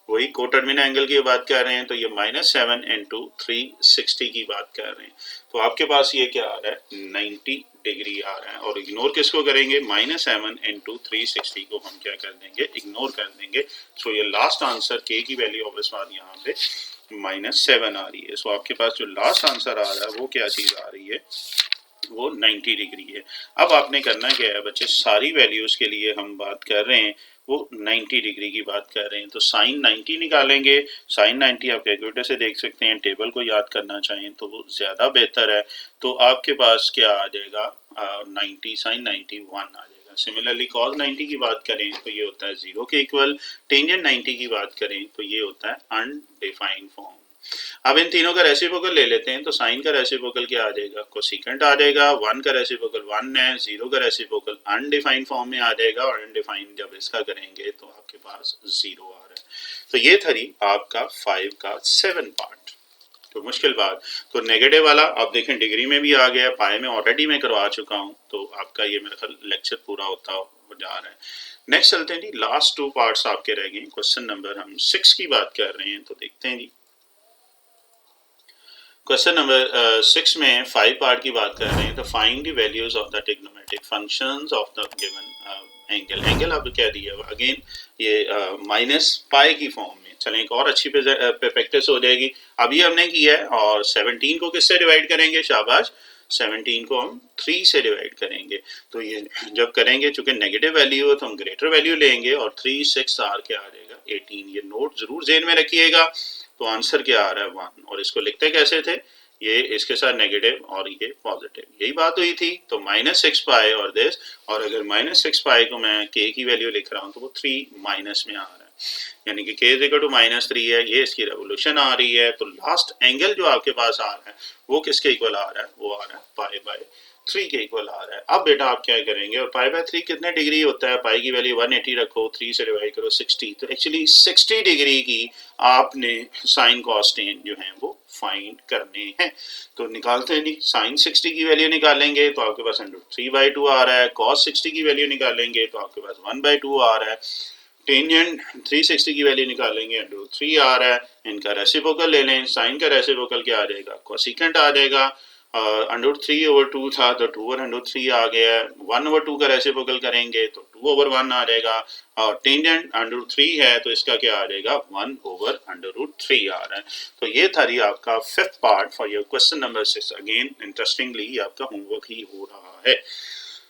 वही कोटर्मिना एंगल की बात कर रहे हैं तो ये -7 इंटू 360 की बात कर रहे हैं तो आपके पास ये क्या आ रहा है 90 डिग्री आ रहा है। और इग्नोर किसको करेंगे, -7 इंटू 360 को हम क्या कर देंगे, इग्नोर कर देंगे। सो ये लास्ट आंसर के की वैल्यू ऑब्वियस बात यहाँ पे -7 आ रही है। सो आपके पास जो लास्ट आंसर आ रहा है वो क्या चीज़ आ रही है, वो 90 डिग्री है। अब आपने करना क्या है बच्चे, सारी वैल्यूज के लिए हम बात कर रहे हैं वो 90 डिग्री की बात कर रहे हैं तो साइन 90 निकालेंगे। साइन 90 आप कैलकुलेटर से देख सकते हैं, टेबल को याद करना चाहें तो वो ज़्यादा बेहतर है। तो आपके पास क्या आ जाएगा 90 साइन 90 1 आ जाएगा। सिमिलरली कॉस 90 की बात करें तो ये होता है 0 के इक्वल। टेंजेंट 90 की बात करें तो ये होता है अनडिफाइंड फॉर्म। अब इन तीनों का रेसिप्रोकल ले लेते हैं तो साइन का रेसिप्रोकल क्या आ जाएगा, कोसेकेंट आ जाएगा। 1 का रेसिप्रोकल 1 है, 0 का रेसिप्रोकल अनडिफाइंड फॉर्म में आ जाएगा और अनडिफाइंड जब इसका करेंगे तो आपके पास 0 आ रहा है। तो ये थी आपका 5 का 7 पार्ट। तो मुश्किल बात तो नेगेटिव वाला आप देखें डिग्री में भी आ गया, पाए में ऑलरेडी मैं करवा चुका हूँ तो आपका ये मेरा ख्याल लेक्चर पूरा होता जा रहा है। नेक्स्ट चलते हैं जी, लास्ट 2 पार्ट्स आपके रह गए। क्वेश्चन नंबर हम 6 की बात कर रहे हैं तो देखते हैं जी। क्वेश्चन नंबर 6 में 5 पार्ट की बात कर रहे हैं तो find the values of the trigonometric functions of the given angle. Angle अब क्या दिया है अगेन ये माइनस पाई की फॉर्म में। चलें एक और अच्छी प्रैक्टिस हो जाएगी। अभी हमने किया है और 17 को किससे डिवाइड करेंगे, शाबाश 17 को हम 3 से डिवाइड करेंगे। तो ये जब करेंगे चूंकि नेगेटिव वैल्यू है तो हम ग्रेटर वैल्यू लेंगे और 3 6 आर क्या आ जाएगा 18। ये नोट जरूर जेन में रखिएगा। तो आंसर क्या आ रहा है 1। और इसको लिखते कैसे थे, ये इसके साथ नेगेटिव और ये पॉजिटिव, यही बात हुई थी। तो -6 पाई और दिस, और अगर -6 पाई को मैं के की वैल्यू लिख रहा हूँ तो वो 3 माइनस में आ रहा है, यानी कि k इक्वल टू -3 है। ये इसकी रेवोल्यूशन आ रही है। तो लास्ट एंगल जो आपके पास आ रहा है वो किसके इक्वल आ रहा है, वो आ रहा है π/3 के इक्वल आ रहा है। अब बेटा आप क्या करेंगे, और π/3 कितने डिग्री होता है, पाई की वैल्यू 180 रखो, 3 से डिवाइड करो 60। तो एक्चुअली 60 डिग्री की आपने साइन कॉस टेन जो है वो फाइंड करने हैं। तो निकालते हैं जी, साइन 60 की वैल्यू निकालेंगे तो आपके पास √3/2 आ रहा है। कॉस 60 की वैल्यू निकालेंगे तो आपके पास 1/2 आ रहा है। टेंजेंट 360 की वैल्यू निकालेंगे √3 आ रहा है। इनका रेसिप्रोकल ले लें, साइन का रेसिप्रोकल क्या आ जाएगा, कोसेकेंट आ जाएगा। √3/2 था तो 2/√3 आ गया है। 1/2 का रेसिप्रोकल करेंगे तो 2/1 आ जाएगा। और टेंजेंट √3 है तो इसका क्या आ जाएगा 1/√3 आ रहा है। तो ये था जी आपका 5th part for your question number 6। Again interestingly आपका होमवर्क ही हो रहा है।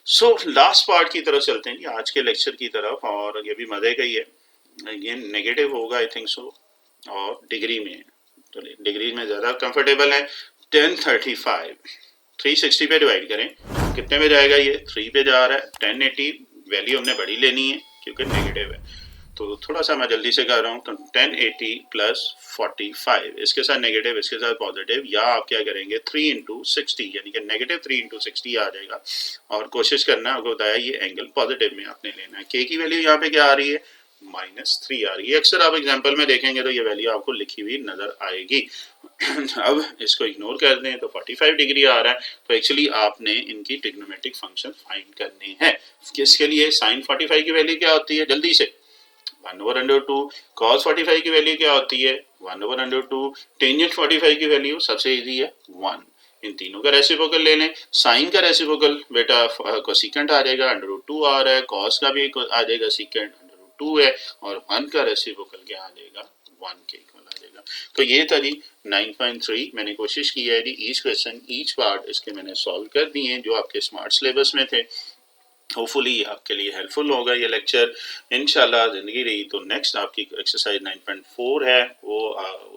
सो लास्ट पार्ट की तरफ चलते हैं आज के लेक्चर की तरफ, और ये भी मजे का ही है। ये नेगेटिव होगा आई थिंक सो, और डिग्री में, तो डिग्री में ज़्यादा कंफर्टेबल है। 1035 360 पे डिवाइड करें कितने पे जाएगा, ये 3 पे जा रहा है। 1080 वैल्यू हमने बड़ी लेनी है क्योंकि नेगेटिव है। तो थोड़ा सा मैं जल्दी से कर रहा हूँ। तो 1080 + 45, इसके साथ नेगेटिव इसके साथ पॉजिटिव, या आप क्या करेंगे 3 × 60, यानी कि -3 × 60 आ जाएगा। और कोशिश करना, आपको बताया ये एंगल पॉजिटिव में आपने लेना है। के की वैल्यू यहाँ पे क्या आ रही है -3 आ रही है। अक्सर आप एग्जाम्पल में देखेंगे तो ये वैल्यू आपको लिखी हुई नजर आएगी। अब इसको इग्नोर कर दें तो 45 डिग्री आ रहा है। तो एक्चुअली आपने इनकी ट्रिग्नोमेट्रिक फंक्शन फाइंड करने हैं। किसके लिए, साइन 45 की वैल्यू क्या होती है, जल्दी से 1/√2। cos 45 की वैल्यू क्या होती है 1/√2। टेंजेंट 45 की वैल्यू सबसे इजी है 1। इन तीनों का रेसिप्रोकल ले लें। साइन का रेसिप्रोकल बेटा कोसेकेंट आ जाएगा, √2 आ रहा है। cos का भी आ जाएगा, सीकेंट √2 है। और 1 का रेसिप्रोकल क्या आ जाएगा 1 के इक्वल आ जाएगा। तो ये था जी 9.3। मैंने कोशिश की है जी ईच क्वेश्चन ईच पार्ट इसके मैंने सॉल्व कर दिए हैं जो आपके स्मार्ट सिलेबस में थे। होपफुली आपके लिए हेल्पफुल होगा ये लेक्चर। इंशाल्लाह ज़िंदगी रही तो नेक्स्ट आपकी एक्सरसाइज 9.4 है, वो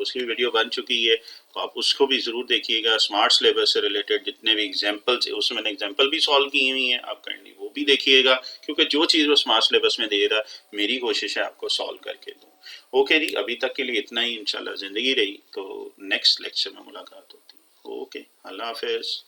उसकी वीडियो बन चुकी है, तो आप उसको भी ज़रूर देखिएगा। स्मार्ट सिलेबस से रिलेटेड जितने भी एग्जाम्पल्स, उसमें मैंने एग्जाम्पल भी सॉल्व की हुई हैं, आप काइंडली वो भी देखिएगा, क्योंकि जो चीज़ वो स्मार्ट सिलेबस में दे रहा मेरी कोशिश है आपको सॉल्व करके दूँ। ओके जी, अभी तक के लिए इतना ही। इंशाल्लाह ज़िंदगी रही तो नेक्स्ट लेक्चर में मुलाकात होती है। ओके, अल्लाह हाफिज़।